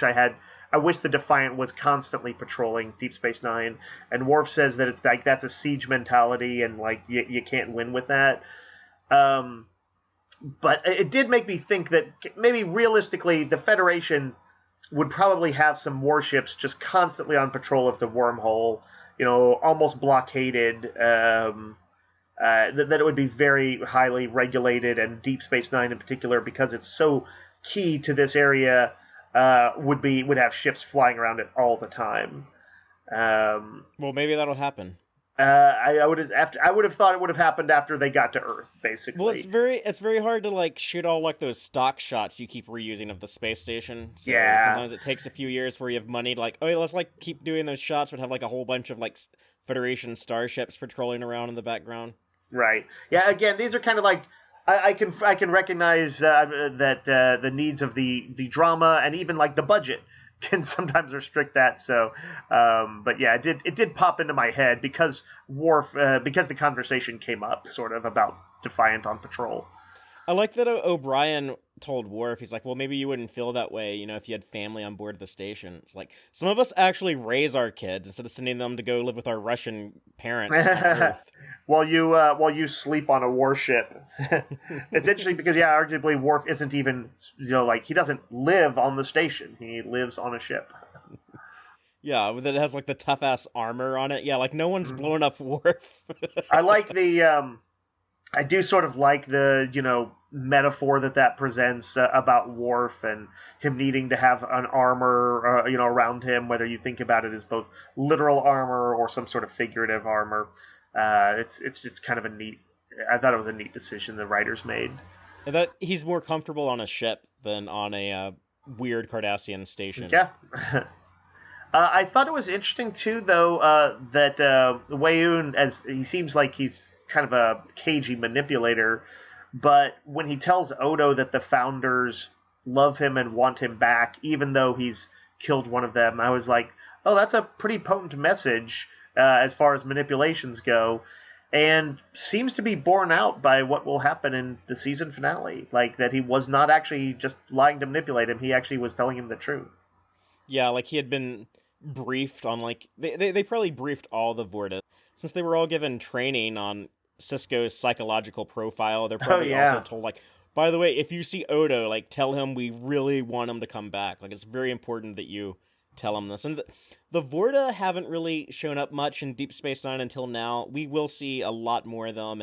the Defiant was constantly patrolling Deep Space Nine, and Worf says that it's like that's a siege mentality and like you can't win with that. Um, but it did make me think that maybe realistically the Federation would probably have some warships just constantly on patrol of the wormhole, almost blockaded. That it would be very highly regulated, and Deep Space Nine in particular, because it's so key to this area, would have ships flying around it all the time. well, maybe that'll happen. I would have thought it would have happened after they got to Earth, Well, it's basically. very hard to like shoot all like those stock shots you keep reusing of the space station. So Yeah, sometimes it takes a few years before you have money to like, oh, yeah, let's like keep doing those shots, but have like a whole bunch of like Federation starships patrolling around in the background. right. Yeah, again, these are kind of like I can recognize that the needs of the drama and even like the budget can sometimes restrict that. So, but yeah, it did pop into my head because because the conversation came up sort of about Defiant on patrol. I like that O'Brien told Worf, he's like, well, maybe you wouldn't feel that way, if you had family on board the station. It's like, some of us actually raise our kids instead of sending them to go live with our Russian parents on Earth. while you sleep on a warship. It's interesting because yeah, arguably Worf isn't even like he doesn't live on the station. He lives on a ship. Yeah, that it has like the tough ass armor on it. Yeah, like no one's Mhm. blowing up Worf. I like the I do sort of like the metaphor that presents about Worf and him needing to have an armor around him, whether you think about it as both literal armor or some sort of figurative armor. It's just kind of a neat. I thought it was a neat decision the writers made. And that he's more comfortable on a ship than on a weird Cardassian station. Yeah. I thought it was interesting too, though, that Weyoun, as he seems like he's kind of a cagey manipulator, but when he tells Odo that the Founders love him and want him back, even though he's killed one of them, I was like, oh, that's a pretty potent message as far as manipulations go, and seems to be borne out by what will happen in the season finale. Like, that he was not actually just lying to manipulate him, he actually was telling him the truth. Yeah, like he had been briefed on like they probably briefed all the Vorta since they were all given training on Cisco's psychological profile. They're Oh, probably also yeah. told like, by the way, if you see Odo, like tell him we really want him to come back. Like it's very important that you tell him this. And the Vorta haven't really shown up much in Deep Space Nine until now. We will see a lot more of them,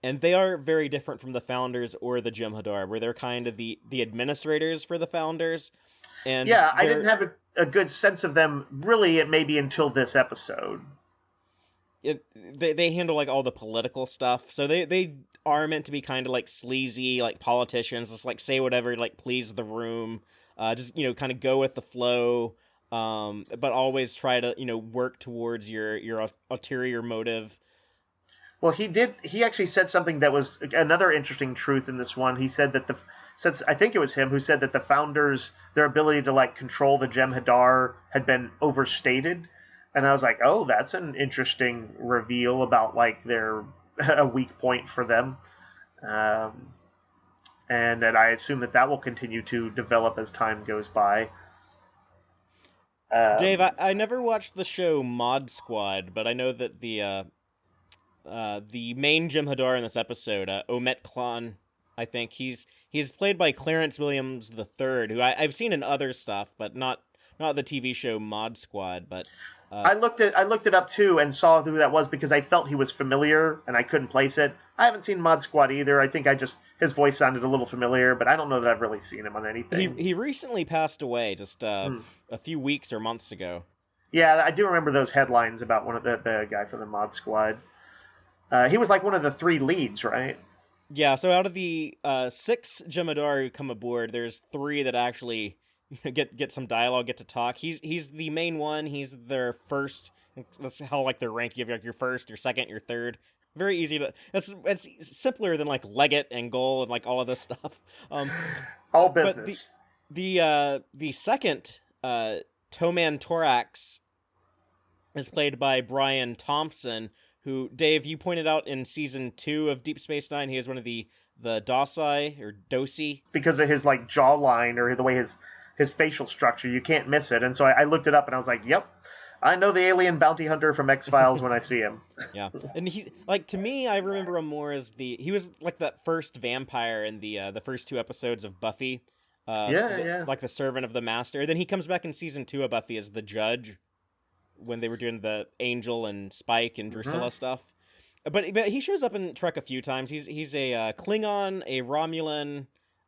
and they are very different from the Founders or the Jem'Hadar, where they're kind of the administrators for the Founders, and Yeah, I didn't they're have a good sense of them really, maybe until this episode. they handle like all the political stuff, so they are meant to be kind of like sleazy like politicians, just like say whatever like please the room, just kind of go with the flow, but always try to work towards your ulterior motive. Well, he actually said something that was another interesting truth in this one. He said that since I think it was him who said that the Founders, their ability to like control the Jem'Hadar had been overstated. And I was like, oh, that's an interesting reveal about like their a weak point for them. Um, and I assume that will continue to develop as time goes by. Dave, Um, I never watched the show Mod Squad, but I know that the main Jem'Hadar in this episode, Omet Klon, I think he's played by Clarence Williams III, who I've seen in other stuff, but not the TV show Mod Squad. But uh, I looked it up too and saw who that was because I felt he was familiar and I couldn't place it. I haven't seen Mod Squad either. I think his voice sounded a little familiar, but I don't know that I've really seen him on anything. he recently passed away, just Hmm. a few weeks or months ago. Yeah, I do remember those headlines about one of the guy from the Mod Squad. He was like one of the three leads, right? Yeah, so out of the 6 Jem'Hadar who come aboard, there's 3 that actually get some dialogue, get to talk. He's the main one. He's their first. That's how like their rank. You have like your first, your second, your third. Very easy to. It's simpler than like Leggett and Goal and like all of this stuff. All But business. the second Toman Torax is played by Brian Thompson, who, Dave, you pointed out in season 2 of Deep Space Nine, he is one of the Dosi or Dosi. Because of his like jawline or the way his facial structure, you can't miss it. And so I looked it up and I was like, yep, I know the alien bounty hunter from X-Files when I see him. Yeah, and he, like, to me, I remember him more as he was like that first vampire in the first 2 episodes of Buffy. Yeah. Like the servant of the master. Then he comes back in season 2 of Buffy as the judge when they were doing the Angel and Spike and Drusilla stuff. But he shows up in Trek a few times. He's a Klingon, a Romulan,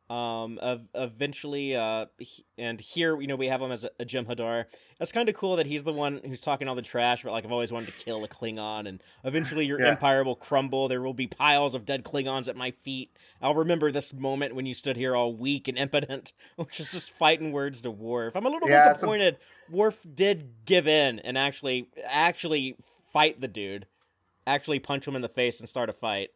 eventually, and here, we have him as a Jem'Hadar. It's kind of cool that he's the one who's talking all the trash, but like, I've always wanted to kill a Klingon, and eventually your empire will crumble. There will be piles of dead Klingons at my feet. I'll remember this moment when you stood here all weak and impotent, which is just fighting words to Worf. I'm a little disappointed Worf did give in and actually fight the dude. Actually punch him in the face and start a fight.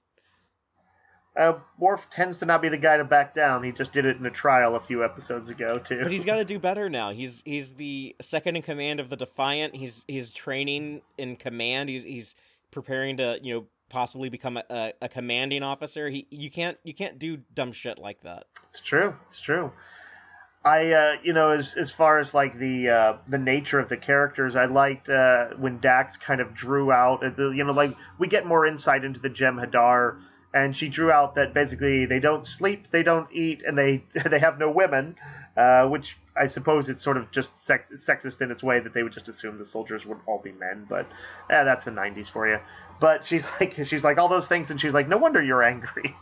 Worf tends to not be the guy to back down. He just did it in a trial a few episodes ago, too. But he's got to do better now. He's the second in command of the Defiant. He's training in command. He's preparing to possibly become a commanding officer. You can't do dumb shit like that. It's true. I as far as like the nature of the characters, I liked when Dax kind of drew out like we get more insight into the Jem'Hadar, and she drew out that basically they don't sleep, they don't eat, and they have no women, which I suppose it's sort of just sexist in its way that they would just assume the soldiers would all be men, but that's the 90s for you. But she's like all those things, and she's like, no wonder you're angry.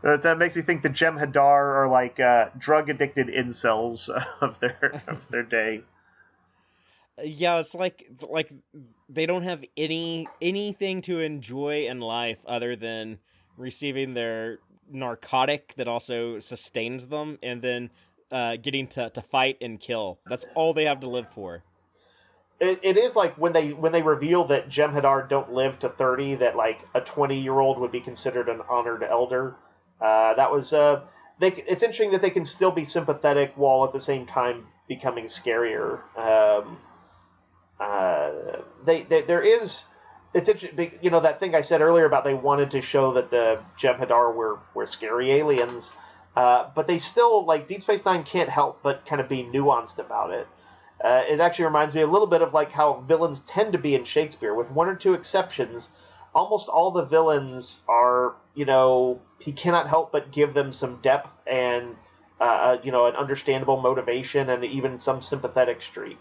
That makes me think the Jem'Hadar are like drug addicted incels of their day. Yeah, it's like they don't have anything to enjoy in life other than receiving their narcotic that also sustains them, and then getting to fight and kill. That's all they have to live for. It is like when they reveal that Jem'Hadar don't live to 30, that like a 20-year-old would be considered an honored elder. That was it's interesting that they can still be sympathetic while at the same time becoming scarier. There is, it's interesting, that thing I said earlier about they wanted to show that the Jem'Hadar were scary aliens, but they still, like, Deep Space Nine can't help but kind of be nuanced about it. It actually reminds me a little bit of like how villains tend to be in Shakespeare, with one or two exceptions. Almost all the villains are, he cannot help but give them some depth and, an understandable motivation and even some sympathetic streak.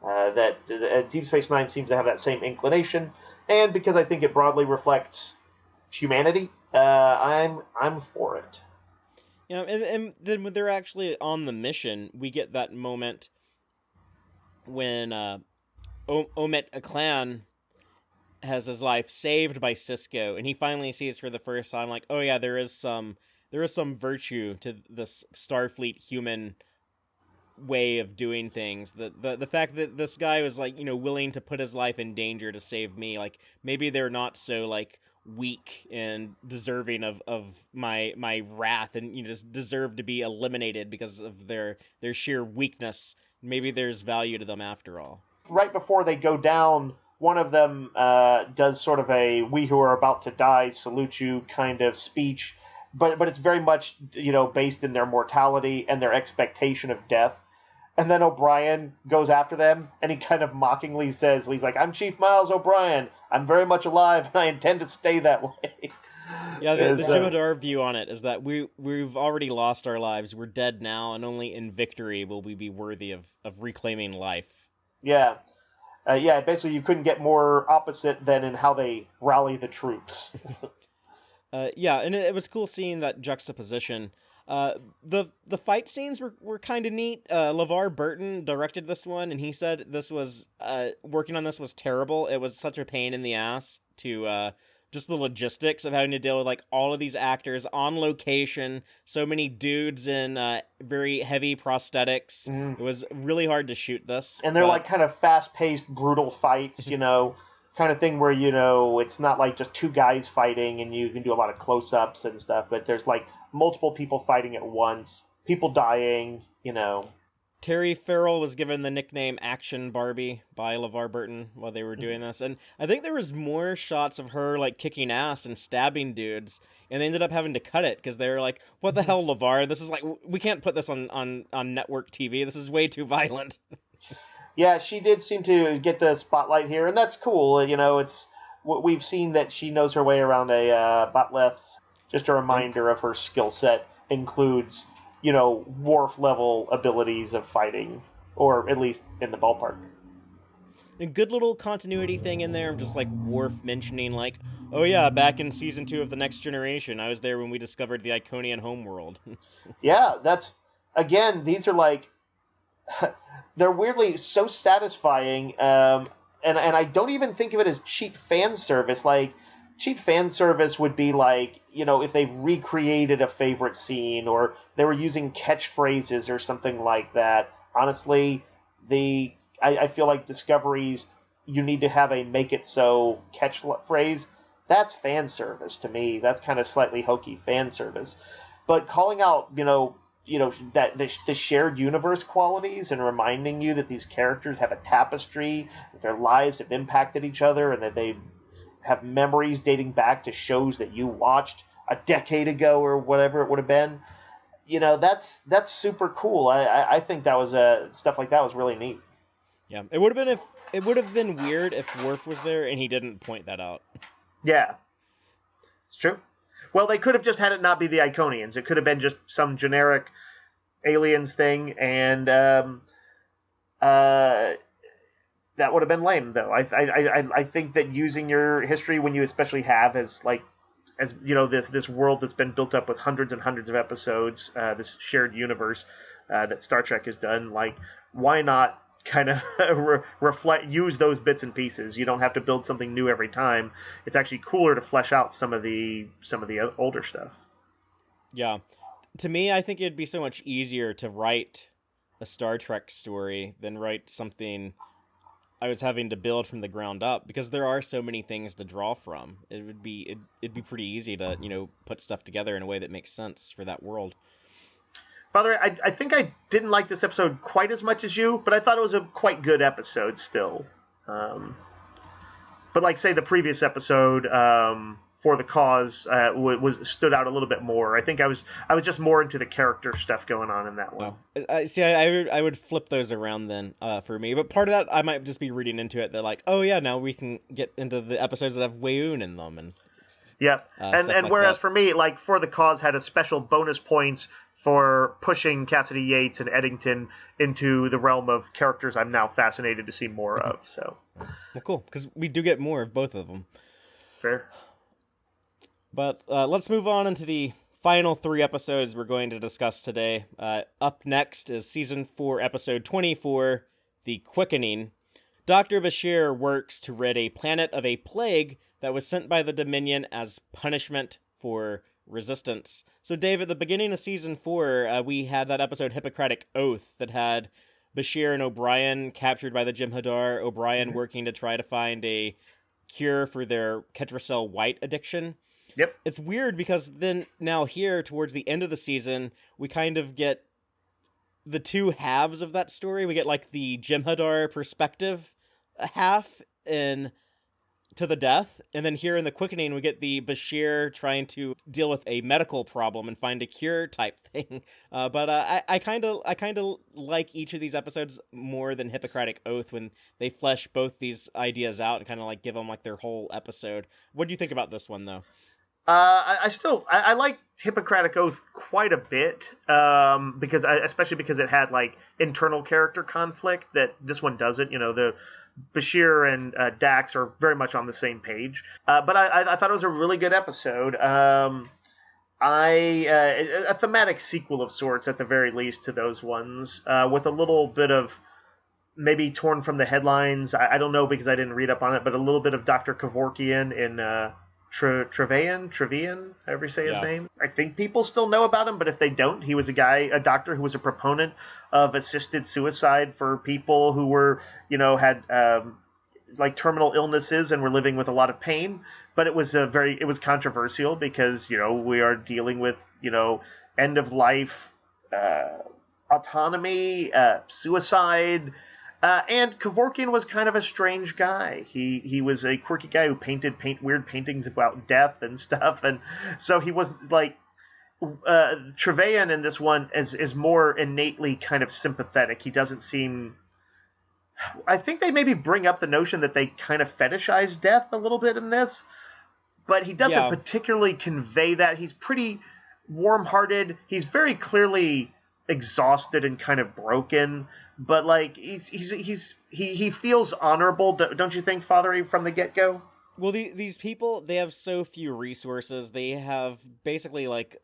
That Deep Space Nine seems to have that same inclination, and because I think it broadly reflects humanity, I'm for it. Yeah, and then when they're actually on the mission, we get that moment when Omet Aklan has his life saved by Sisko, and he finally sees for the first time, like, oh yeah, there is some virtue to this Starfleet human way of doing things. The fact that this guy was like, willing to put his life in danger to save me, like, maybe they're not so like weak and deserving of my wrath, and just deserve to be eliminated because of their sheer weakness. Maybe there's value to them after all. Right before they go down, one of them does sort of a "we who are about to die salute you" kind of speech, but it's very much based in their mortality and their expectation of death. And then O'Brien goes after them, and he kind of mockingly says, he's like, "I'm Chief Miles O'Brien. I'm very much alive, and I intend to stay that way." Yeah, the Jem'Hadar view on it is that we've already lost our lives. We're dead now, and only in victory will we be worthy of reclaiming life. Yeah. Basically you couldn't get more opposite than in how they rally the troops. Yeah, and it was cool seeing that juxtaposition. The fight scenes were kind of neat. LeVar Burton directed this one, and he said this was working on this was terrible. It was such a pain in the ass to just the logistics of having to deal with like all of these actors on location, so many dudes in very heavy prosthetics. It was really hard to shoot this. And they're like kind of fast-paced, brutal fights, kind of thing where, it's not like just two guys fighting and you can do a lot of close-ups and stuff, but there's like multiple people fighting at once, people dying, Terry Farrell was given the nickname Action Barbie by LeVar Burton while they were doing this. And I think there was more shots of her like kicking ass and stabbing dudes. And they ended up having to cut it because they were like, what the hell, LeVar? This is like, we can't put this on network TV. This is way too violent. Yeah, she did seem to get the spotlight here. And that's cool. It's we've seen that she knows her way around a Batleth. Just a reminder of her skill set includes Worf level abilities of fighting, or at least in the ballpark. A good little continuity thing in there of just like Worf mentioning like, oh yeah, back in season 2 of The Next Generation, I was there when we discovered the Iconian homeworld. Yeah, again, these are like, they're weirdly so satisfying, and I don't even think of it as cheap fan service. Like, cheap fan service would be like, if they recreated a favorite scene or they were using catchphrases or something like that. Honestly, I feel like Discovery's you need to have a make it so catchphrase. That's fan service to me. That's kind of slightly hokey fan service. But calling out, that the shared universe qualities and reminding you that these characters have a tapestry, that their lives have impacted each other, and that they have memories dating back to shows that you watched a decade ago or whatever it would have been. That's super cool. I think that was stuff like that was really neat. Yeah, it would have been weird if Worf was there and he didn't point that out. Yeah, it's true. Well, they could have just had it not be the Iconians. It could have been just some generic aliens thing, and that would have been lame, though. I think that using your history when you especially have as this world that's been built up with hundreds and hundreds of episodes, this shared universe that Star Trek has done, like, why not kind of use those bits and pieces? You don't have to build something new every time. It's actually cooler to flesh out some of the older stuff. Yeah. To me, I think it'd be so much easier to write a Star Trek story than write something I was having to build from the ground up, because there are so many things to draw from. It'd be pretty easy to, put stuff together in a way that makes sense for that world. Father, I think I didn't like this episode quite as much as you, but I thought it was a quite good episode still. But like, say, the previous episode, For the Cause, stood out a little bit more. I think I was just more into the character stuff going on in that one. I would flip those around then for me. But part of that, I might just be reading into it. They're like, oh yeah, now we can get into the episodes that have Wein in them. And yeah, and whereas for me, like, For the Cause had a special bonus points for pushing Cassidy Yates and Eddington into the realm of characters I'm now fascinated to see more of. So, well, cool, because we do get more of both of them. Fair. But let's move on into the final 3 episodes we're going to discuss today. Up next is Season 4, Episode 24, The Quickening. Dr. Bashir works to rid a planet of a plague that was sent by the Dominion as punishment for resistance. So, Dave, at the beginning of Season 4, we had that episode Hippocratic Oath that had Bashir and O'Brien captured by the Jem'Hadar, O'Brien working to try to find a cure for their Ketracel White addiction. Yep. It's weird because then now here towards the end of the season, we kind of get the two halves of that story. We get like the Jem'Hadar perspective half in To the Death, and then here in The Quickening we get the Bashir trying to deal with a medical problem and find a cure type thing. But I kind of like each of these episodes more than Hippocratic Oath when they flesh both these ideas out and kind of like give them like their whole episode. What do you think about this one though? I like Hippocratic Oath quite a bit, especially because it had like internal character conflict that this one doesn't. The Bashir and Dax are very much on the same page. But I thought it was a really good episode. A thematic sequel of sorts at the very least to those ones, with a little bit of maybe torn from the headlines. I don't know because I didn't read up on it, but a little bit of Dr. Kevorkian in Trevian, however you say his Yeah. name. I think people still know about him, but if they don't, he was a doctor who was a proponent of assisted suicide for people who were, had like terminal illnesses and were living with a lot of pain. But it was controversial because, we are dealing with, end of life, autonomy, suicide. And Kevorkian was kind of a strange guy. He was a quirky guy who painted weird paintings about death and stuff, and so he was like Trevelyan in this one is more innately kind of sympathetic. He doesn't seem. I think they maybe bring up the notion that they kind of fetishize death a little bit in this, but he doesn't particularly convey that. He's pretty warm-hearted. He's very clearly exhausted and kind of broken. But like he feels honorable, don't you think, Fatheree, from the get-go? Well, these people, they have so few resources. They have basically like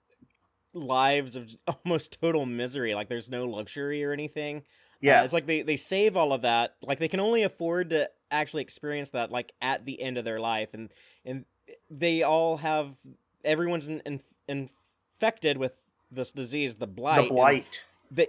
lives of almost total misery. Like there's no luxury or anything. Yeah, it's like they save all of that. Like they can only afford to actually experience that like at the end of their life, and they all have everyone's infected with this disease, the blight. The blight.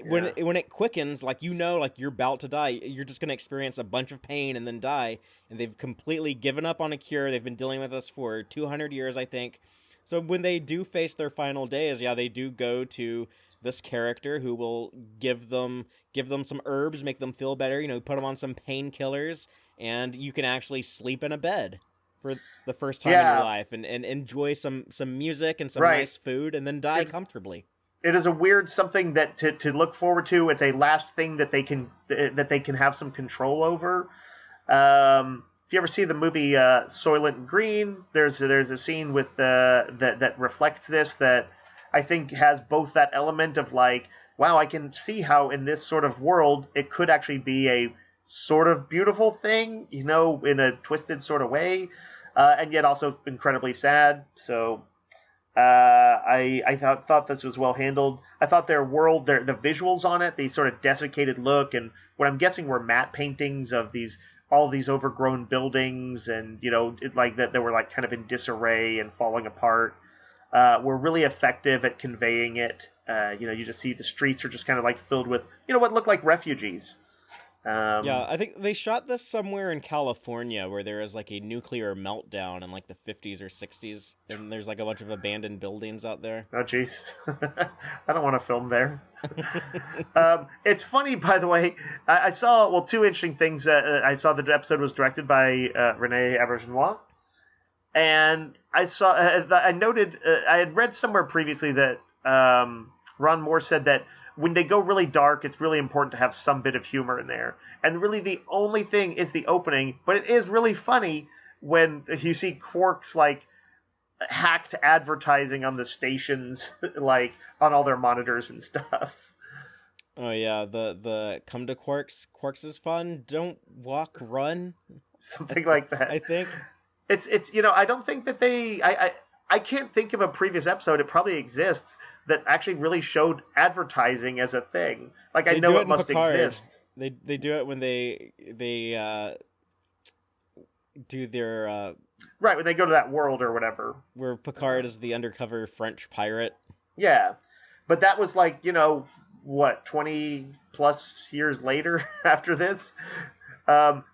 When it quickens, like like you're about to die, you're just gonna experience a bunch of pain and then die. And they've completely given up on a cure. They've been dealing with this for 200 years, I think. So when they do face their final days, they do go to this character who will give them some herbs, make them feel better. Put them on some painkillers, and you can actually sleep in a bed for the first time in your life, and enjoy some music and some nice food, and then die comfortably. It is a weird something that to look forward to. It's a last thing that they can have some control over. If you ever see the movie Soylent Green, there's a scene with that reflects this, that I think has both that element of like, wow, I can see how in this sort of world it could actually be a sort of beautiful thing, in a twisted sort of way, and yet also incredibly sad. So. I thought this was well handled. I thought their world, the visuals on it, the sort of desiccated look, and what I'm guessing were matte paintings of all these overgrown buildings, and that they were like kind of in disarray and falling apart, were really effective at conveying it. You just see the streets are just kind of like filled with what look like refugees. I think they shot this somewhere in California where there is like a nuclear meltdown in like the 50s or 60s, and there's like a bunch of abandoned buildings out there. Oh, jeez. I don't want to film there. It's funny, by the way. I saw, two interesting things. I saw the episode was directed by Renee Auberjonois, and I noted, I had read somewhere previously that Ron Moore said that when they go really dark, it's really important to have some bit of humor in there. And really the only thing is the opening, but it is really funny when you see Quark's like hacked advertising on the stations, like on all their monitors and stuff. Oh yeah, the come to Quark's is fun. Don't walk, run. Something like that. I think. It's I don't think that I can't think of a previous episode, it probably exists, that actually really showed advertising as a thing. Like, I know it must exist. They do it when they do their... right, when they go to that world or whatever. Where Picard is the undercover French pirate. Yeah. But that was like, 20 plus years later after this?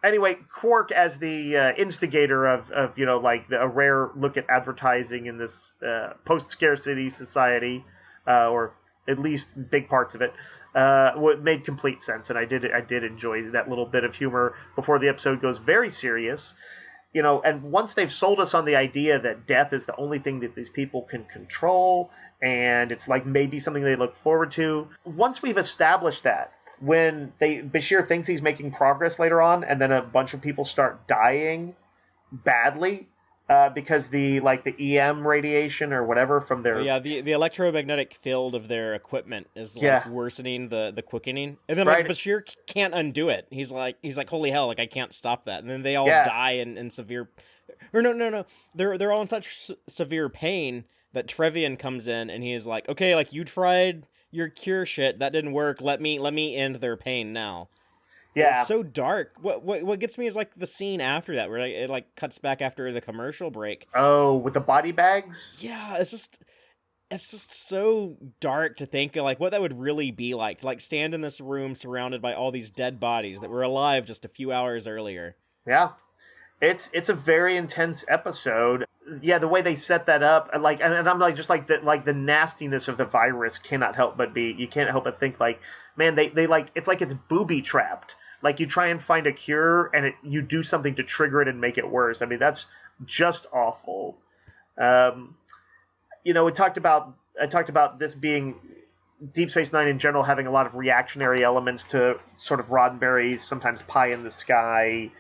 Anyway, Quark as the instigator of a rare look at advertising in this post-scarcity society, or at least big parts of it, made complete sense, and I did enjoy that little bit of humor before the episode goes very serious. And once they've sold us on the idea that death is the only thing that these people can control, and it's like maybe something they look forward to, once we've established that, when Bashir thinks he's making progress later on, and then a bunch of people start dying badly because the EM radiation or whatever from their the electromagnetic field of their equipment is worsening the quickening, and then Bashir can't undo it. He's like holy hell, like I can't stop that, and then they all die in severe, or no, they're all in such severe pain that Trevian comes in and he is like, okay, like you tried your cure shit, that didn't work, let me end their pain now. Yeah. It's so dark. What gets me is like the scene after that, where it like cuts back after the commercial break. Oh, with the body bags? Yeah, it's just so dark to think of like what that would really be like to like stand in this room surrounded by all these dead bodies that were alive just a few hours earlier. Yeah. It's a very intense episode. Yeah, the way they set that up, like, and I'm like, just like the nastiness of the virus cannot help but be. You can't help but think like, man, they like it's booby trapped. Like you try and find a cure, and you do something to trigger it and make it worse. I mean, that's just awful. We talked about this being Deep Space Nine in general having a lot of reactionary elements to sort of Roddenberry's sometimes pie in the sky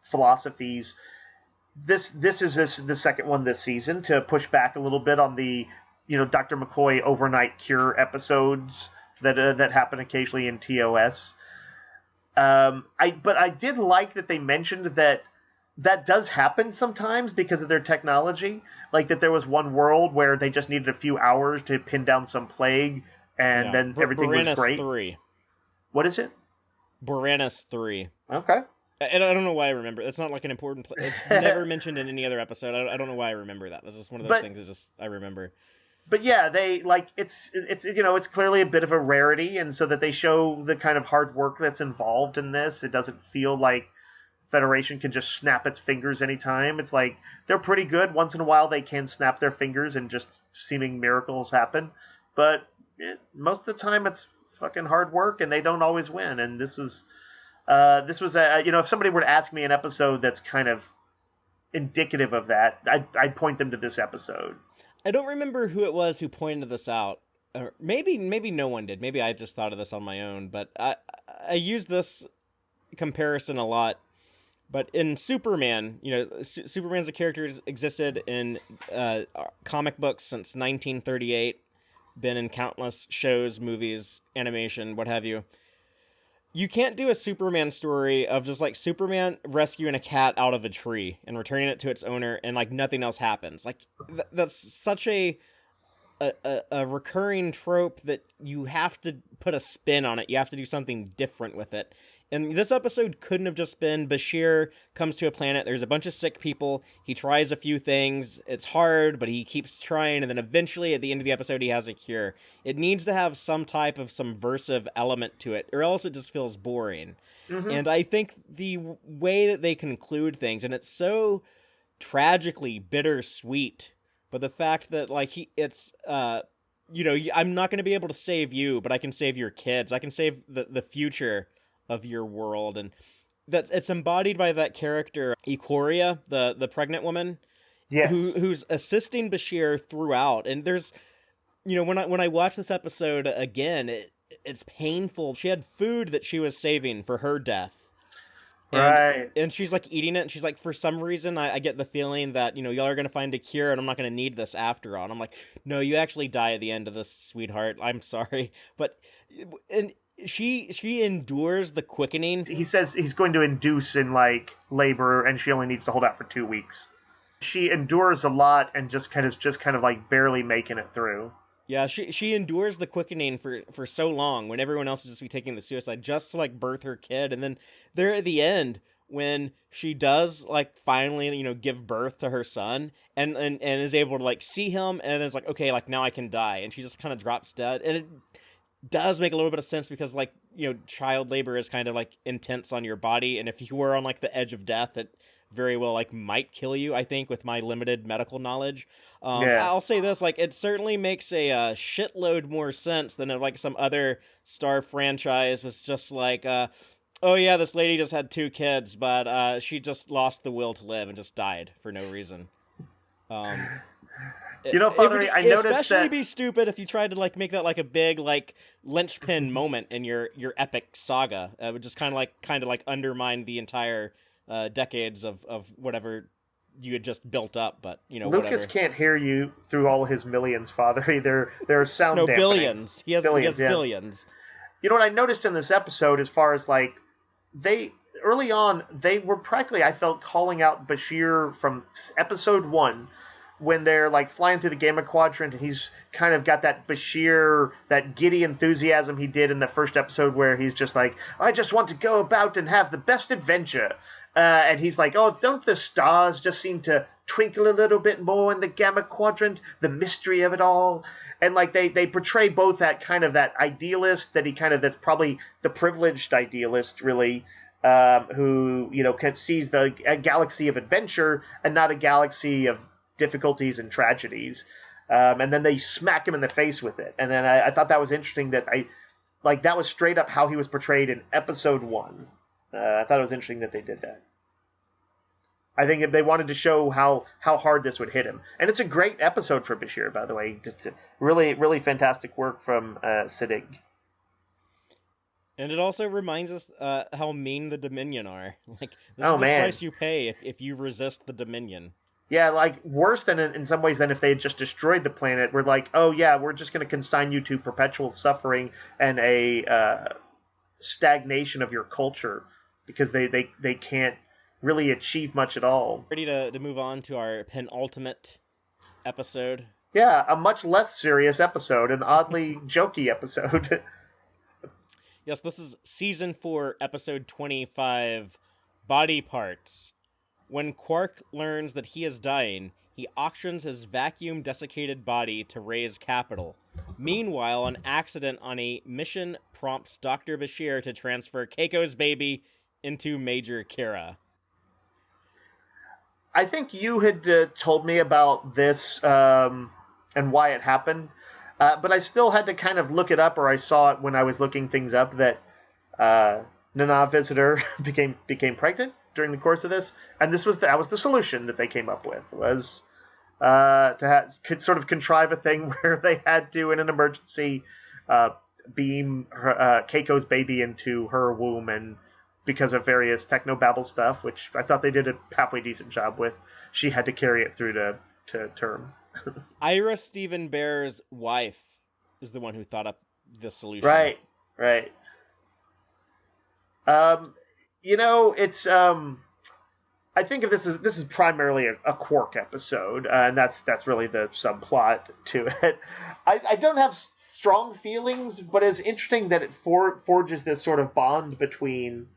philosophies. This is the second one this season to push back a little bit on the Dr. McCoy overnight cure episodes that happen occasionally in TOS. But I did like that they mentioned that does happen sometimes because of their technology. Like that there was one world where they just needed a few hours to pin down some plague, and then everything was great. 3. What is it? Boreanaz 3. Okay. And I don't know why I remember. It's not like an important. It's never mentioned in any other episode. I don't know why I remember that. This is one of those things that just I remember. But yeah, they like it's clearly a bit of a rarity, and so that they show the kind of hard work that's involved in this. It doesn't feel like Federation can just snap its fingers anytime. It's like they're pretty good. Once in a while, they can snap their fingers and just seeming miracles happen. But most of the time, it's fucking hard work, and they don't always win. And this was if somebody were to ask me an episode that's kind of indicative of that, I'd point them to this episode. I don't remember who it was who pointed this out. Or maybe no one did. Maybe I just thought of this on my own. But I use this comparison a lot. But in Superman, Superman's a character that's existed in comic books since 1938. Been in countless shows, movies, animation, what have you. You can't do a Superman story of just like Superman rescuing a cat out of a tree and returning it to its owner and like nothing else happens. Like that's such a recurring trope that you have to put a spin on it. You have to do something different with it. And this episode couldn't have just been Bashir comes to a planet, there's a bunch of sick people, he tries a few things, it's hard, but he keeps trying, and then eventually at the end of the episode he has a cure. It needs to have some type of subversive element to it, or else it just feels boring. Mm-hmm. And I think the way that they conclude things, and it's so tragically bittersweet, but the fact that like I'm not going to be able to save you, but I can save your kids, I can save the future of your world, and that it's embodied by that character Ikoria, the pregnant woman, yes, who's assisting Bashir throughout. And there's, when I watch this episode again, it's painful. She had food that she was saving for her death, right? And she's like eating it, and she's like, for some reason, I get the feeling that y'all are gonna find a cure, and I'm not gonna need this after all. And I'm like, no, you actually die at the end of this, sweetheart. I'm sorry, but she endures the quickening. He says he's going to induce in like labor, and she only needs to hold out for 2 weeks. She endures a lot and just kind of like barely making it through. Yeah, she endures the quickening for so long when everyone else would just be taking the suicide just to like birth her kid, and then there at the end when she does like finally give birth to her son and is able to like see him, and it's like, okay, like now I can die, and she just kind of drops dead. And it does make a little bit of sense because like child labor is kind of like intense on your body, and if you were on like the edge of death, it very well like might kill you, I think, with my limited medical knowledge. I'll say this, like it certainly makes a shitload more sense than like some other Star franchise was just like oh yeah, this lady just had 2 kids, but she just lost the will to live and just died for no reason. Fatheree, I noticed that especially be stupid if you tried to like make that like a big like linchpin moment in your epic saga. It would just kind of like undermine the entire decades of whatever you had just built up. But Lucas whatever. Can't hear you through all his millions, Fatheree. They're sound dampening. Billions. He has billions. What I noticed in this episode, as far as like early on, they were practically, I felt, calling out Bashir from episode 1. when they're like flying through the Gamma Quadrant, and he's kind of got that Bashir, that giddy enthusiasm he did in the first episode where he's just like, I just want to go about and have the best adventure. And he's like, oh, don't the stars just seem to twinkle a little bit more in the Gamma Quadrant? The mystery of it all. And like they portray both that kind of that idealist that he kind of, that's probably the privileged idealist really, who, you know, sees a galaxy of adventure and not a galaxy of difficulties and tragedies. And then they smack him in the face with it. And then I thought that was interesting that that was straight up how he was portrayed in episode 1. I thought it was interesting that they did that. I think if they wanted to show how hard this would hit him. And it's a great episode for Bashir, by the way. It's really, really fantastic work from Siddig. And it also reminds us how mean the Dominion are. Like, this is the price you pay if you resist the Dominion. Yeah, like, worse than in some ways than if they had just destroyed the planet. We're like, oh yeah, we're just going to consign you to perpetual suffering and a stagnation of your culture. Because they can't really achieve much at all. Ready to move on to our penultimate episode? Yeah, a much less serious episode, an oddly jokey episode. Yes, this is Season 4, Episode 25, Body Parts. When Quark learns that he is dying, he auctions his vacuum-desiccated body to raise capital. Meanwhile, an accident on a mission prompts Dr. Bashir to transfer Keiko's baby into Major Kira. I think you had told me about this and why it happened, but I still had to kind of look it up, or I saw it when I was looking things up, that Nana Visitor became pregnant during the course of this, and that was the solution that they came up with, was could sort of contrive a thing where they had to, in an emergency, beam Keiko's baby into her womb, and because of various technobabble stuff, which I thought they did a halfway decent job with, she had to carry it through to term. Ira Stephen Bear's wife is the one who thought up the solution. Right. You know, it's I think this is primarily a Quark episode, and that's really the subplot to it. I don't have strong feelings, but it's interesting that it forges this sort of bond between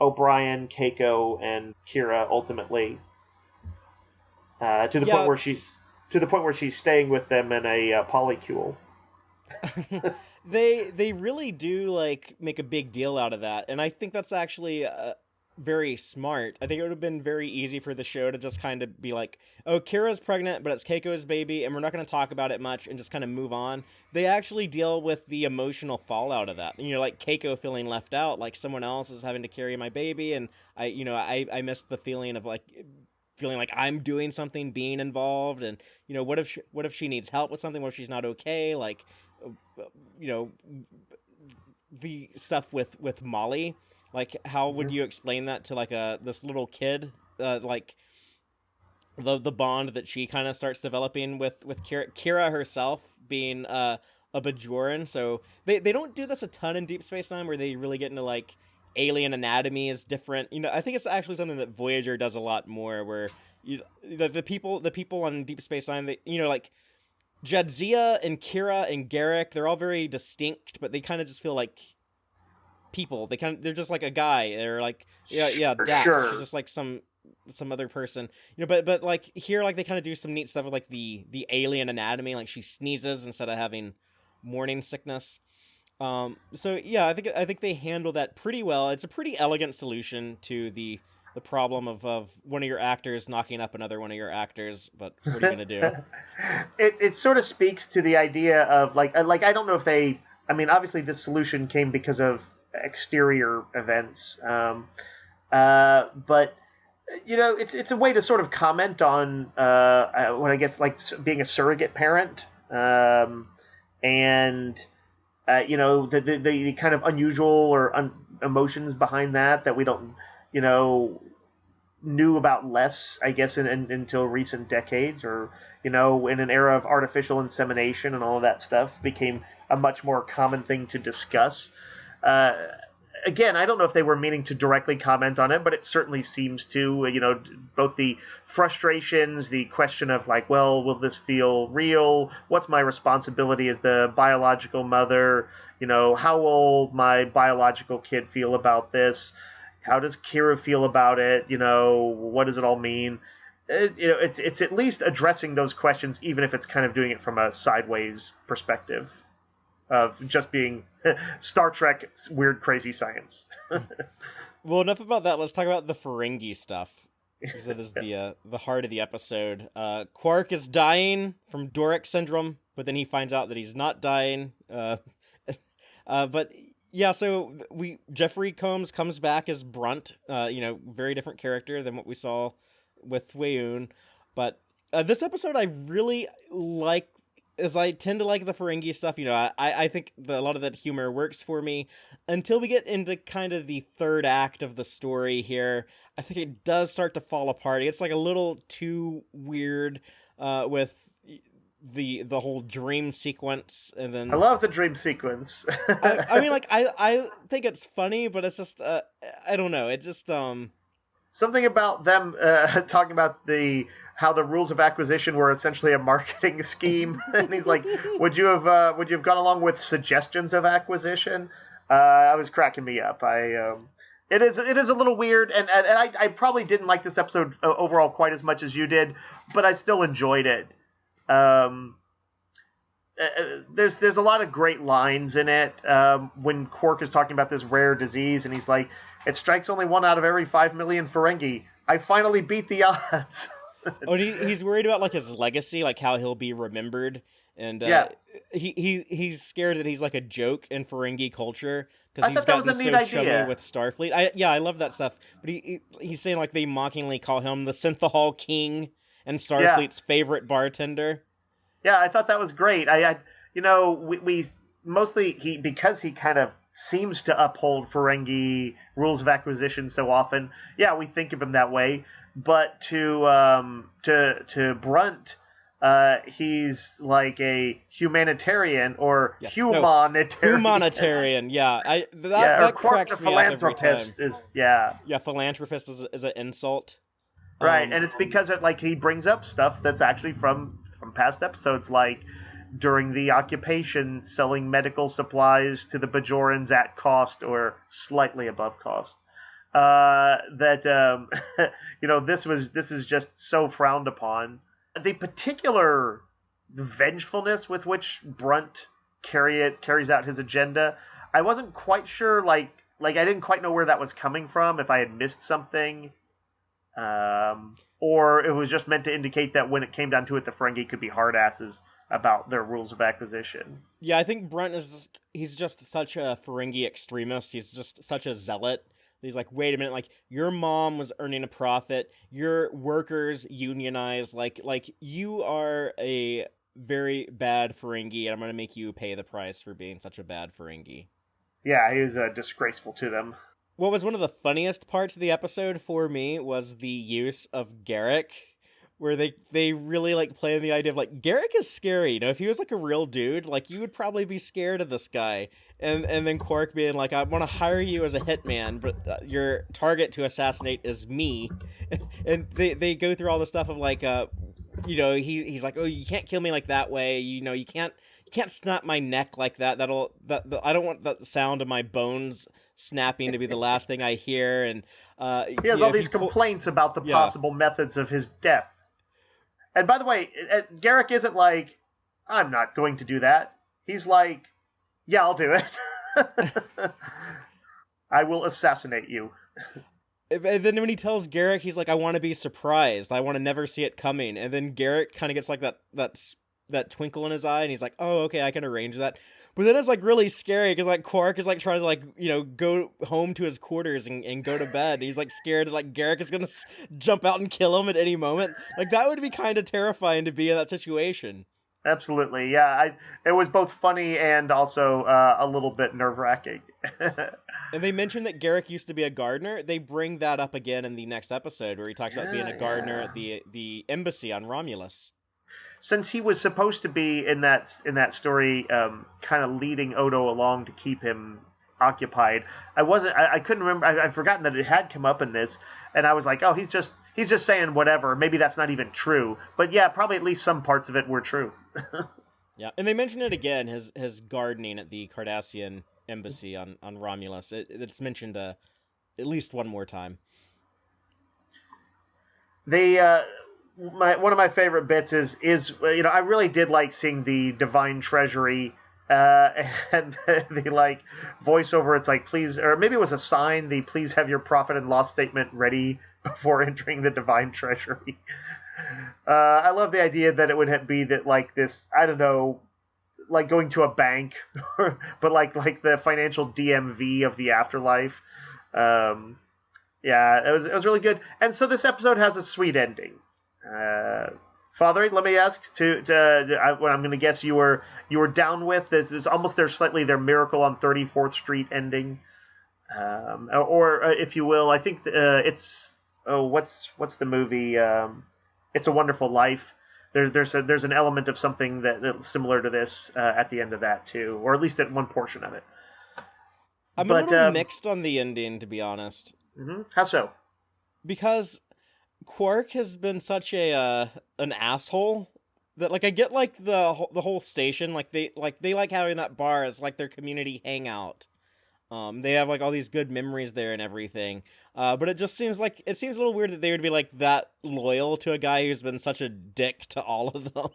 O'Brien, Keiko, and Kira ultimately, to the point where she's staying with them in a polycule. They really do like make a big deal out of that, and I think that's actually very smart. I think it would have been very easy for the show to just kind of be like, oh, Kira's pregnant, but it's Keiko's baby, and we're not going to talk about it much and just kind of move on. They actually deal with the emotional fallout of that. You know, like Keiko feeling left out, like someone else is having to carry my baby, and I miss the feeling of like feeling like I'm doing something, being involved, and you know, what if she needs help with something? What if she's not okay? Like, you know, the stuff with Molly. Like, how would you explain that to like this little kid? Like the bond that she kind of starts developing with Kira herself being a Bajoran. So they don't do this a ton in Deep Space Nine, where they really get into like alien anatomy is different. You know, I think it's actually something that Voyager does a lot more, where the people on Deep Space Nine, they, you know, like Jadzia and Kira and Garrick, they're all very distinct, but they kind of just feel like people. They're just like a guy. They're like, yeah, Dax. Sure. She's just like some other person, you know. But like here, like they kind of do some neat stuff with like the alien anatomy. Like she sneezes instead of having morning sickness. So yeah, I think they handle that pretty well. It's a pretty elegant solution to the problem of one of your actors knocking up another one of your actors. But what are you gonna do? It sort of speaks to the idea of like I don't know if they. I mean, obviously this solution came because of exterior events, but you know, it's a way to sort of comment on what I guess like being a surrogate parent, and you know, the kind of unusual or emotions behind that we don't, you know, knew about less, I guess, until recent decades, or you know, in an era of artificial insemination and all of that stuff became a much more common thing to discuss. again, I don't know if they were meaning to directly comment on it, but it certainly seems to, both the frustrations, the question of like, well, will this feel real? What's my responsibility as the biological mother? How will my biological kid feel about this? How does Kira feel about it? What does it all mean? It's at least addressing those questions, even if it's kind of doing it from a sideways perspective of just being Star Trek weird, crazy science. Well, enough about that. Let's talk about the Ferengi stuff, because it is the heart of the episode. Quark is dying from Dorek syndrome, but then he finds out that he's not dying. But yeah, so Jeffrey Combs comes back as Brunt. Very different character than what we saw with Wein. But this episode I really like, as I tend to like the Ferengi stuff. I think a lot of that humor works for me until we get into kind of the third act of the story here. I think it does start to fall apart. It's like a little too weird with the whole dream sequence, and then I love the dream sequence. I mean, like, I think it's funny, but it's just I don't know. It just something about them talking about how the rules of acquisition were essentially a marketing scheme, and he's like, "Would you have gone along with suggestions of acquisition?" I was cracking me up. It is a little weird, and I probably didn't like this episode overall quite as much as you did, but I still enjoyed it. There's a lot of great lines in it. When Quark is talking about this rare disease, and he's like, "It strikes only 1 out of every 5 million Ferengi. I finally beat the odds." Oh, and he's worried about like his legacy, like how he'll be remembered, and he's scared that he's like a joke in Ferengi culture because he's gotten so chummy with Starfleet. I love that stuff. But he's saying like they mockingly call him the Synthahol King and Starfleet's favorite bartender. Yeah, I thought that was great. We mostly because he kind of seems to uphold Ferengi rules of acquisition so often. Yeah, we think of him that way. But to Brunt, he's like a humanitarian or humanitarian. Humanitarian, yeah. That cracks me up every time. Philanthropist is an insult. Right, and it's because he brings up stuff that's actually from past episodes, like during the occupation, selling medical supplies to the Bajorans at cost or slightly above cost. This is just so frowned upon. The particular vengefulness with which Brunt carries out his agenda, I wasn't quite sure. Like I didn't quite know where that was coming from. If I had missed something. Or it was just meant to indicate that when it came down to it, the Ferengi could be hard asses about their rules of acquisition. Yeah, I think Brunt he's just such a Ferengi extremist. He's just such a zealot. He's like, wait a minute, like, your mom was earning a profit, your workers unionized, like you are a very bad Ferengi, and I'm going to make you pay the price for being such a bad Ferengi. Yeah, he was disgraceful to them. What was one of the funniest parts of the episode for me was the use of Garrick, where they really like play on the idea of like, Garrick is scary. If he was like a real dude, like you would probably be scared of this guy. And then Quark being like, I want to hire you as a hitman, but your target to assassinate is me. And they go through all the stuff of like, he's like, oh, you can't kill me like that way. You can't snap my neck like that. I don't want the sound of my bones snapping to be the last thing I hear. And he has all these complaints about the possible methods of his death. And by the way, Garrick isn't like, I'm not going to do that. He's like, yeah, I'll do it. I will assassinate you. And then when he tells Garrick, he's like, I want to be surprised. I want to never see it coming. And then Garrick kind of gets like that twinkle in his eye, and he's like, oh, okay, I can arrange that. But then it's like really scary because like Quark is like trying to like, go home to his quarters and go to bed. He's like scared that like Garrick is going to jump out and kill him at any moment. Like that would be kind of terrifying to be in that situation. Absolutely. Yeah. It was both funny and also a little bit nerve-wracking. And they mentioned that Garrick used to be a gardener. They bring that up again in the next episode where he talks about being a gardener at the embassy on Romulus. Since he was supposed to be in that story, kind of leading Odo along to keep him occupied. I couldn't remember. I'd forgotten that it had come up in this, and I was like, oh, he's just saying whatever. Maybe that's not even true. But yeah, probably at least some parts of it were true. Yeah, and they mention it again. His gardening at the Cardassian embassy on Romulus. It's mentioned at least one more time. One of my favorite bits is I really did like seeing the Divine Treasury and the like voiceover. It's like, please, or maybe it was a sign, the please have your profit and loss statement ready before entering the Divine Treasury. I love the idea that it would be that like this, I don't know, like going to a bank, but like the financial DMV of the afterlife. Yeah, it was really good. And so this episode has a sweet ending. Fatheree, let me ask what I'm going to guess you were down with. This is almost their Miracle on 34th Street ending, or if you will, I think it's what's the movie? It's a Wonderful Life. There's an element of something that's similar to this at the end of that too, or at least at one portion of it. I'm a little mixed on the ending, to be honest. Mm-hmm. How so? Because Quark has been such an asshole that like I get like the whole station like they like having that bar as like their community hangout. They have like all these good memories there and everything. But it just seems a little weird that they would be like that loyal to a guy who's been such a dick to all of them.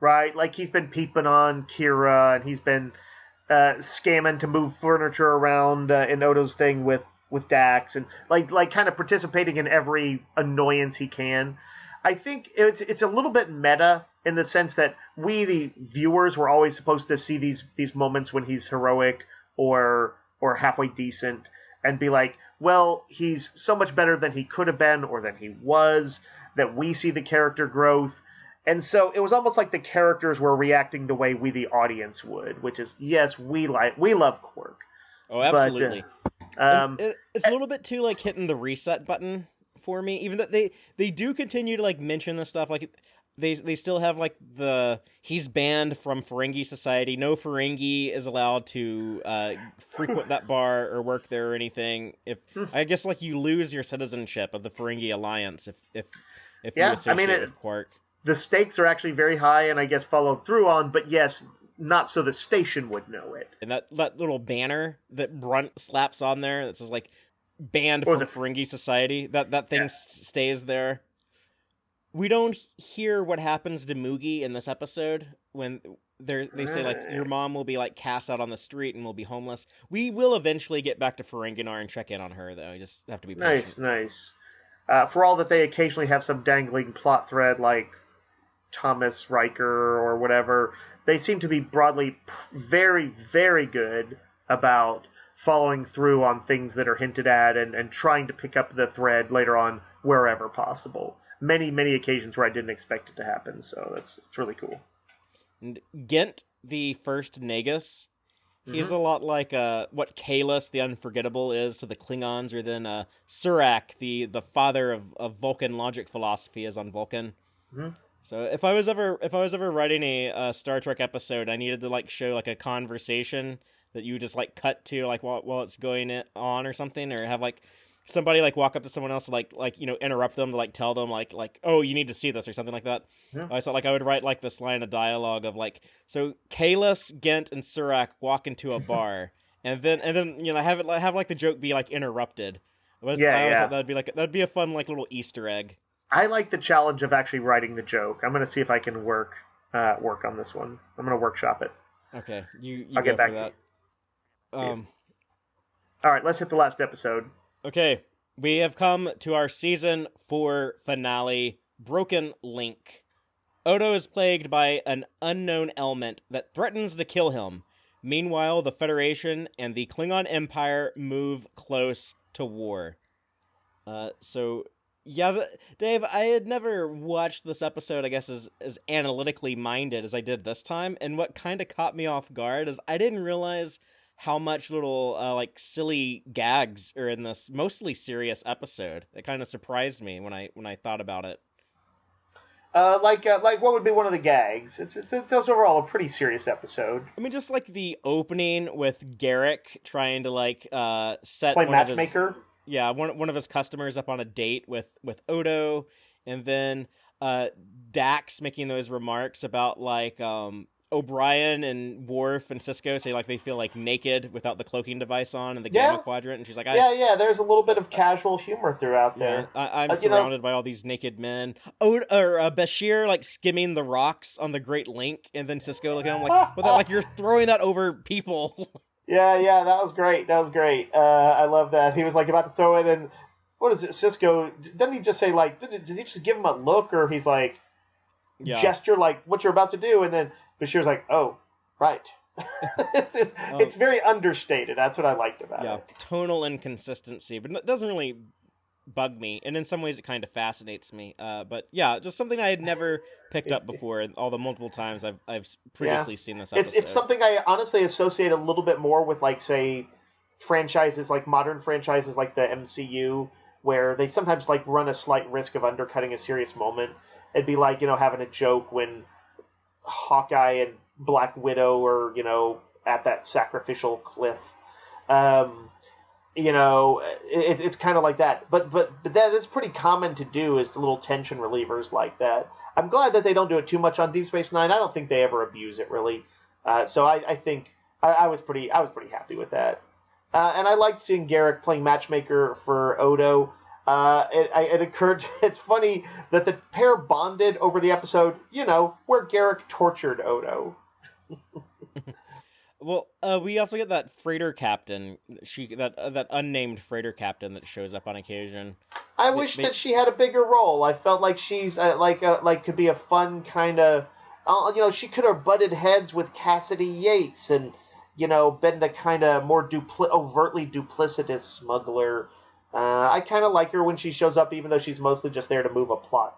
Right, like he's been peeping on Kira and he's been scamming to move furniture around in Odo's thing with Dax and like kind of participating in every annoyance he can. I think it's a little bit meta in the sense that we the viewers were always supposed to see these moments when he's heroic or halfway decent and be like, well, he's so much better than he could have been or than he was, that we see the character growth. And so it was almost like the characters were reacting the way we the audience would, which is, yes, we love Quark. Oh, absolutely. But, it's a little bit too like hitting the reset button for me, even that they do continue to like mention the stuff like they still have like he's banned from Ferengi society. No Ferengi is allowed to frequent that bar or work there or anything. If I guess like you lose your citizenship of the Ferengi Alliance if you associate with Quark. The stakes are actually very high and I guess followed through on, but yes, not so the station would know it. And that little banner that Brunt slaps on there that says like banned from Ferengi society, that thing stays there. We don't hear what happens to Moogie in this episode when they say like your mom will be like cast out on the street and will be homeless. We will eventually get back to Ferenginar and check in on her though. You just have to be patient. Nice. For all that they occasionally have some dangling plot thread like Thomas Riker or whatever, they seem to be broadly very, very good about following through on things that are hinted at and trying to pick up the thread later on wherever possible. Many, many occasions where I didn't expect it to happen, so it's really cool. And Ghent, the first Nagus, he's a lot like what Kahless, the Unforgettable, is to the Klingons, or then Surak, the father of Vulcan logic philosophy, is on Vulcan. Mm-hmm. So if I was ever writing a Star Trek episode, I needed to like show like a conversation that you just like cut to like while it's going on or something, or have like somebody like walk up to someone else to like interrupt them to like tell them like oh, you need to see this or something like that. Yeah. I thought like I would write like this line of dialogue of like, so Kahless, Ghent, and Surak walk into a bar and then have like the joke be like interrupted. I always thought that'd be a fun like little Easter egg. I like the challenge of actually writing the joke. I'm going to see if I can work on this one. I'm going to workshop it. Okay, I'll get back to that. All right, let's hit the last episode. Okay, we have come to our season 4 finale, Broken Link. Odo is plagued by an unknown ailment that threatens to kill him. Meanwhile, the Federation and the Klingon Empire move close to war. Dave, I had never watched this episode, I guess, as analytically minded as I did this time, and what kind of caught me off guard is I didn't realize how much little like silly gags are in this mostly serious episode. It kind of surprised me when I thought about it. Like what would be one of the gags? It's overall a pretty serious episode. I mean, just like the opening with Garrick trying to like set Play one of his matchmaker. one of his customers up on a date with Odo, and then Dax making those remarks about like O'Brien and Worf and Cisco say like they feel like naked without the cloaking device on in the Gamma Quadrant, and she's like, yeah. There's a little bit of casual humor throughout there. I'm surrounded by all these naked men. Bashir like skimming the rocks on the Great Link, and then Cisco looking at him like, well, that like you're throwing that over people. Yeah, that was great. I love that. He was like about to throw it, and what is it? Cisco, doesn't he just say like, does he just give him a look, or he's like, gesture like what you're about to do, and then Bashir's like, oh, right. It's very understated. That's what I liked about it. Yeah, tonal inconsistency, but it doesn't really bug me, and in some ways it kind of fascinates me. But yeah, just something I had never picked up before, and all the multiple times I've previously seen this episode. It's something I honestly associate a little bit more with, like, say, franchises, like modern franchises like the MCU, where they sometimes like run a slight risk of undercutting a serious moment. It'd be like, having a joke when Hawkeye and Black Widow are, at that sacrificial cliff. It's kind of like that. But that is pretty common to do, is the little tension relievers like that. I'm glad that they don't do it too much on Deep Space Nine. I don't think they ever abuse it, really. So I think I was pretty happy with that. And I liked seeing Garrick playing matchmaker for Odo. It occurred, it's funny that the pair bonded over the episode, where Garrick tortured Odo. Well, we also get that freighter captain, that unnamed freighter captain that shows up on occasion. I wish that she had a bigger role. I felt like she's could be a fun kind of, she could have butted heads with Cassidy Yates and, been the kind of more overtly duplicitous smuggler. I kind of like her when she shows up, even though she's mostly just there to move a plot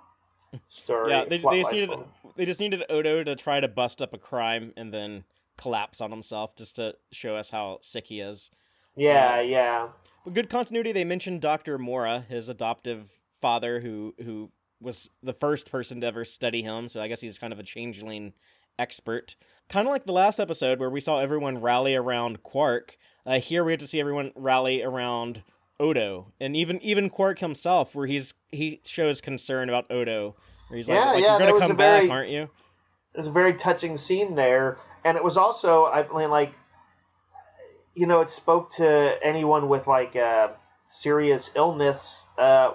story. Yeah, they just needed Odo to try to bust up a crime and then collapse on himself just to show us how sick he is. Yeah. But good continuity. They mentioned Dr. Mora, his adoptive father, who was the first person to ever study him. So I guess he's kind of a changeling expert. Kind of like the last episode where we saw everyone rally around Quark. Here we have to see everyone rally around Odo, and even Quark himself, where he shows concern about Odo, where he's like you're gonna come back, aren't you? There's a very touching scene there, and it was also, I mean, like, it spoke to anyone with like a serious illness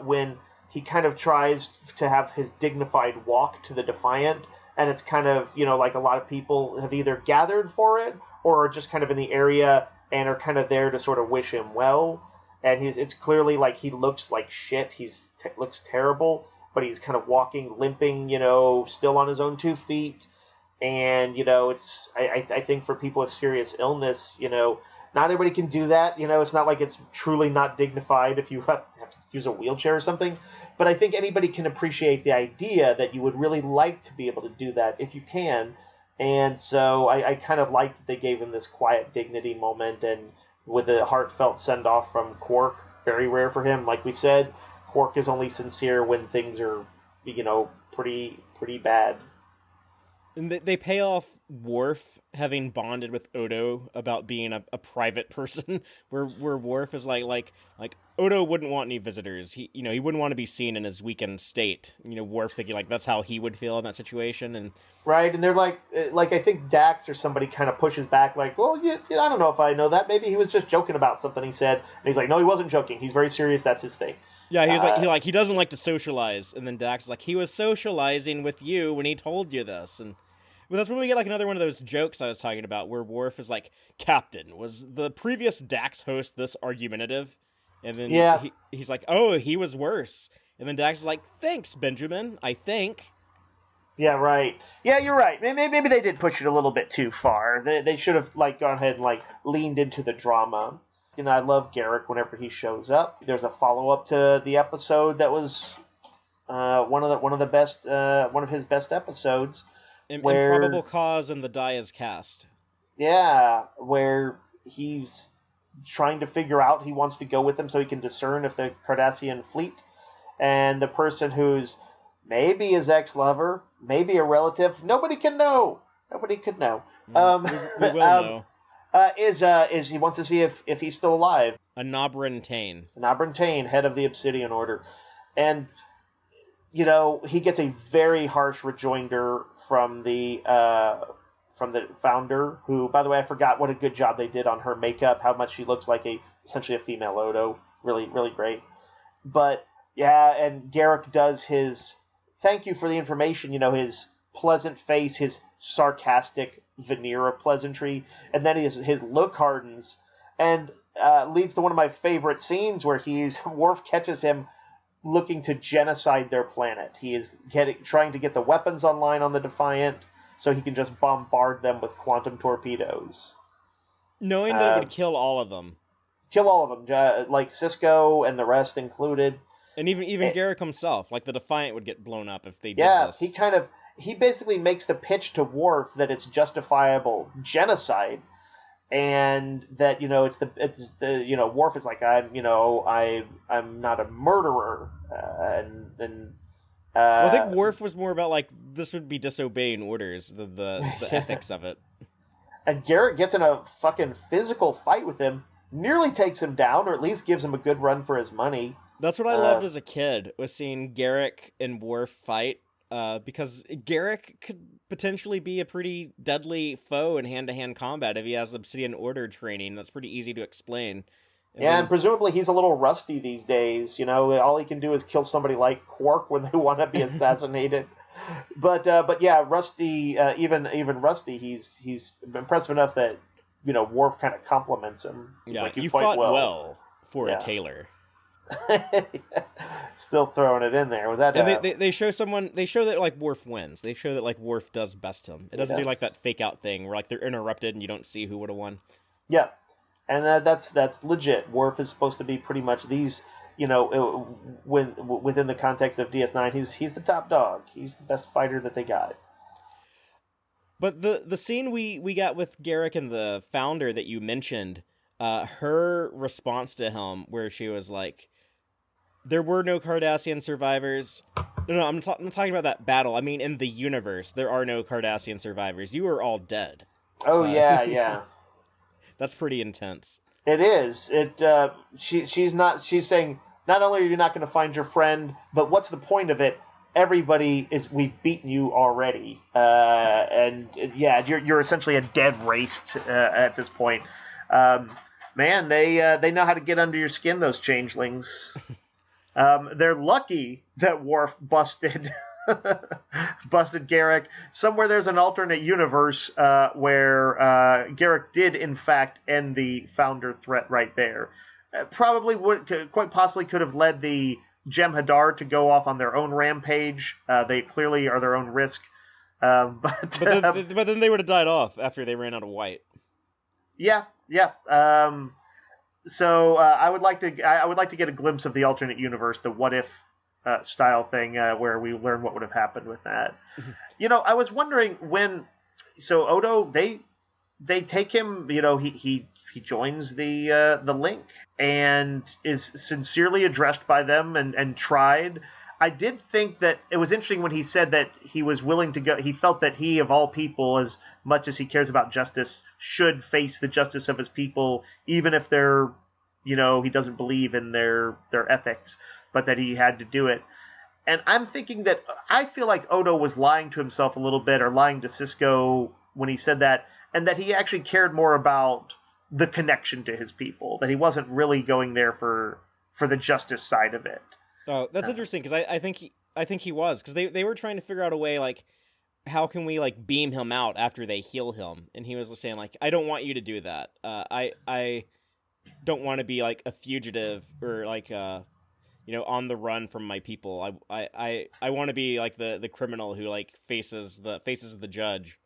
when he kind of tries to have his dignified walk to the Defiant, and it's kind of, like a lot of people have either gathered for it or are just kind of in the area and are kind of there to sort of wish him well. And it's clearly like he looks like shit. Looks terrible, but he's kind of walking, limping, still on his own 2 feet. And, it's, I think for people with serious illness, not everybody can do that. It's not like it's truly not dignified if you have to use a wheelchair or something. But I think anybody can appreciate the idea that you would really like to be able to do that if you can. And so I kind of liked that they gave him this quiet dignity moment, and with a heartfelt send-off from Quark. Very rare for him. Like we said, Quark is only sincere when things are, pretty bad. And they pay off Worf having bonded with Odo about being a private person, where Worf is like Odo wouldn't want any visitors. He wouldn't want to be seen in his weakened state. Worf thinking like that's how he would feel in that situation, and right. And they're like I think Dax or somebody kind of pushes back like, well, I don't know if I know that. Maybe he was just joking about something he said, and he's like, no, he wasn't joking. He's very serious. That's his thing. Yeah, he doesn't like to socialize, and then Dax is like, he was socializing with you when he told you this, and. Well, that's when we get like another one of those jokes I was talking about, where Worf is like, Captain, was the previous Dax host this argumentative? And then he's like, oh, he was worse. And then Dax is like, thanks, Benjamin, I think. Yeah, right. Yeah, you're right. Maybe they did push it a little bit too far. They should have like gone ahead and like leaned into the drama. I love Garrick whenever he shows up. There's a follow-up to the episode that was one of his best episodes. Improbable cause and the die is cast. Yeah, where he's trying to figure out, he wants to go with them so he can discern if the Cardassian fleet, and the person who's maybe his ex-lover, maybe a relative. Nobody can know. Nobody could know. We will know. Is he wants to see if he's still alive. A OBrien Tain. An OBrien Tain, head of the Obsidian Order. And, he gets a very harsh rejoinder from the founder, who, by the way, I forgot what a good job they did on her makeup, how much she looks like essentially a female Odo. Really, really great. But, yeah, and Garrick does his thank you for the information, his pleasant face, his sarcastic veneer of pleasantry, and then his look hardens, and leads to one of my favorite scenes where Worf catches him looking to genocide their planet. He is trying to get the weapons online on the Defiant so he can just bombard them with quantum torpedoes. Knowing that it would kill all of them. Kill all of them, like Cisco and the rest included. And even Garrick himself, like the Defiant would get blown up if they did this. Yeah, he basically makes the pitch to Worf that it's justifiable genocide, and that it's the Worf is like, I'm not a murderer, I think Worf was more about like this would be disobeying orders, the ethics of it. And Garrick gets in a fucking physical fight with him, nearly takes him down, or at least gives him a good run for his money. That's what I loved as a kid, was seeing Garrick and Worf fight. Because Garrick could potentially be a pretty deadly foe in hand-to-hand combat if he has Obsidian Order training. That's pretty easy to explain. And presumably he's a little rusty these days. All he can do is kill somebody like Quark when they want to be assassinated. but yeah, Rusty, even Rusty, he's impressive enough that Worf kind of compliments him. He's like, you fought well for a tailor. Still throwing it in there. Was that? And they show someone. They show that like Worf wins. They show that like Worf does best him. It doesn't do like that fake out thing where like they're interrupted and you don't see who would have won. Yeah, and that's legit. Worf is supposed to be pretty much these. Within the context of DS9, he's the top dog. He's the best fighter that they got. But the scene we got with Garrick and the founder that you mentioned, her response to him, where she was like, there were no Cardassian survivors. No, I'm not talking about that battle. I mean, in the universe, there are no Cardassian survivors. You are all dead. Oh, yeah. That's pretty intense. It is. She's saying, not only are you not going to find your friend, but what's the point of it? We've beaten you already. And yeah, you're essentially a dead race at this point. Man, they know how to get under your skin, those changelings. They're lucky that Worf busted Garrick. Somewhere there's an alternate universe where Garrick did, in fact, end the founder threat right there. Quite possibly could have led the Jem'Hadar to go off on their own rampage. They clearly are their own risk. But then they would have died off after they ran out of white. Yeah. So I would like to get a glimpse of the alternate universe, the what if style thing, where we learn what would have happened with that. I was wondering so Odo, they take him. He joins the link and is sincerely addressed by them and tried. I did think that it was interesting when he said that he was willing to go. He felt that he, of all people, as much as he cares about justice, should face the justice of his people, even if they're, he doesn't believe in their ethics, but that he had to do it. And I'm thinking that I feel like Odo was lying to himself a little bit, or lying to Sisko when he said that, and that he actually cared more about the connection to his people, that he wasn't really going there for the justice side of it. Oh, that's interesting, because I think he was, because they were trying to figure out a way, like, how can we like beam him out after they heal him, and he was saying like, I don't want you to do that. I don't want to be like a fugitive or like on the run from my people. I want to be like the criminal who like faces the judge,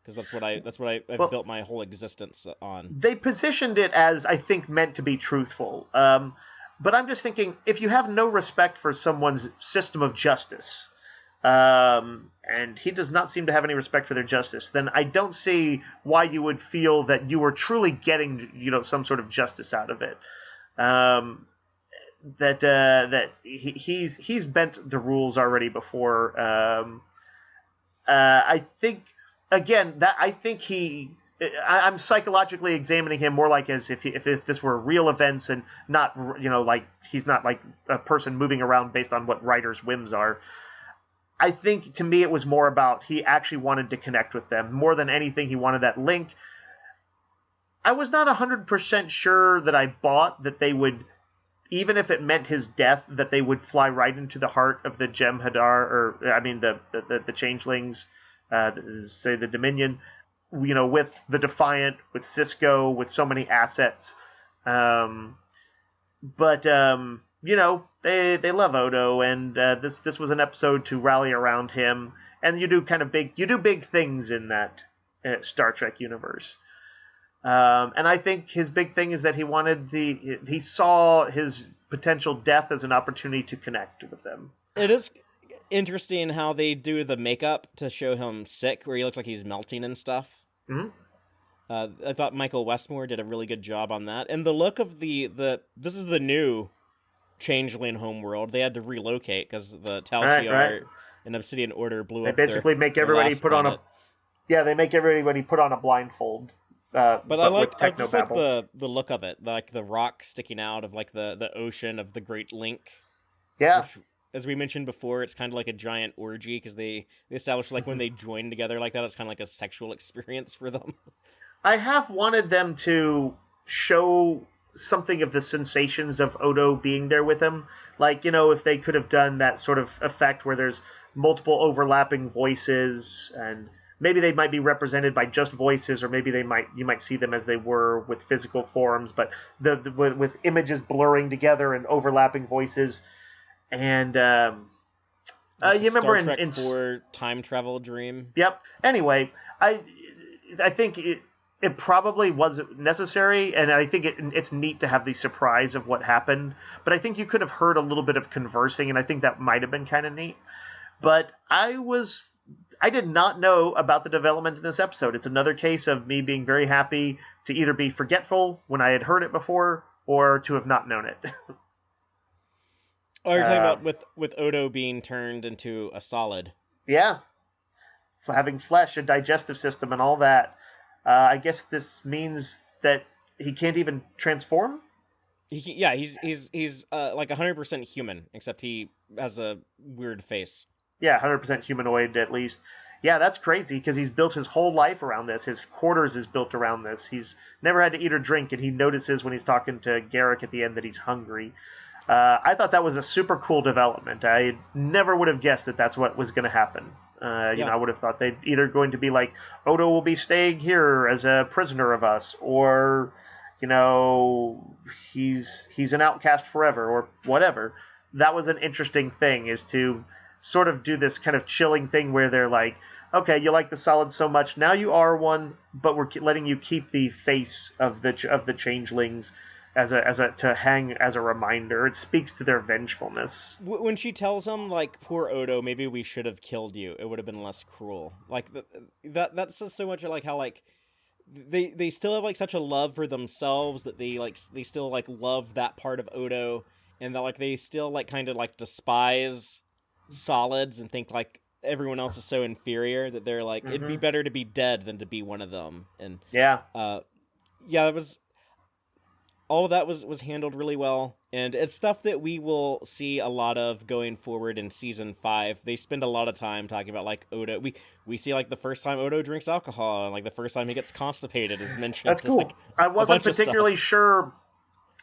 because that's what I've built my whole existence on. They positioned it as, I think, meant to be truthful. But I'm just thinking, if you have no respect for someone's system of justice, and he does not seem to have any respect for their justice, then I don't see why you would feel that you were truly getting, some sort of justice out of it. that he's bent the rules already before. I think again that I think I'm psychologically examining him more like as if this were real events and not like he's not like a person moving around based on what writers' whims are. I think to me it was more about he actually wanted to connect with them more than anything. He wanted that link. I was not 100% sure that I bought that they would, even if it meant his death, that they would fly right into the heart of the Jem'Hadar, or I mean the changelings, say the Dominion, with the Defiant, with Cisco, with so many assets. But they love Odo, and this was an episode to rally around him. And you do big things in that Star Trek universe. And I think his big thing is that he saw his potential death as an opportunity to connect with them. It is interesting how they do the makeup to show him sick, where he looks like he's melting and stuff. Mm-hmm. I thought Michael Westmore did a really good job on that. And the look of this is the new Changeling homeworld. They had to relocate because the Tal Shiar and Obsidian Order blew up. They basically make everybody put on they make everybody put on a blindfold. But I just like the look of it, like the rock sticking out of like the ocean of the Great Link. Yeah. Which, as we mentioned before, it's kind of like a giant orgy because they established like when they join together like that, it's kind of like a sexual experience for them. I have wanted them to show something of the sensations of Odo being there with him. Like, if they could have done that sort of effect where there's multiple overlapping voices, and maybe they might be represented by just voices, or maybe you might see them as they were with physical forms, but with images blurring together and overlapping voices. And like you remember Star Trek in 4 time travel dream. Yep. Anyway, I think it probably wasn't necessary, and I think it's neat to have the surprise of what happened. But I think you could have heard a little bit of conversing, and I think that might have been kind of neat. But I did not know about the development in this episode. It's another case of me being very happy to either be forgetful when I had heard it before, or to have not known it. Oh, you're talking about with Odo being turned into a solid. Yeah. For having flesh, a digestive system, and all that. I guess this means that he can't even transform? He's like 100% human, except he has a weird face. Yeah, 100% humanoid at least. Yeah, that's crazy because he's built his whole life around this. His quarters is built around this. He's never had to eat or drink, and he notices when he's talking to Garrick at the end that he's hungry. I thought that was a super cool development. I never would have guessed that that's what was going to happen. I would have thought they'd either going to be like, Odo will be staying here as a prisoner of us, or, he's an outcast forever, or whatever. That was an interesting thing, is to sort of do this kind of chilling thing where they're like, okay, you like the solid so much, now you are one, but we're letting you keep the face of the changelings to hang as a reminder. It speaks to their vengefulness. When she tells him, like, poor Odo, maybe we should have killed you, it would have been less cruel. Like, that says so much of, like, how, like, they still have, like, such a love for themselves that they still, like, love that part of Odo, and that, like, they still, like, kind of, like, despise solids and think, like, everyone else is so inferior that they're like, it'd be better to be dead than to be one of them. And it was... all of that was handled really well, and it's stuff that we will see a lot of going forward in season 5. They spend a lot of time talking about, like, Odo. We see, like, the first time Odo drinks alcohol, and, like, the first time he gets constipated is mentioned. That's cool. Like, I wasn't particularly sure.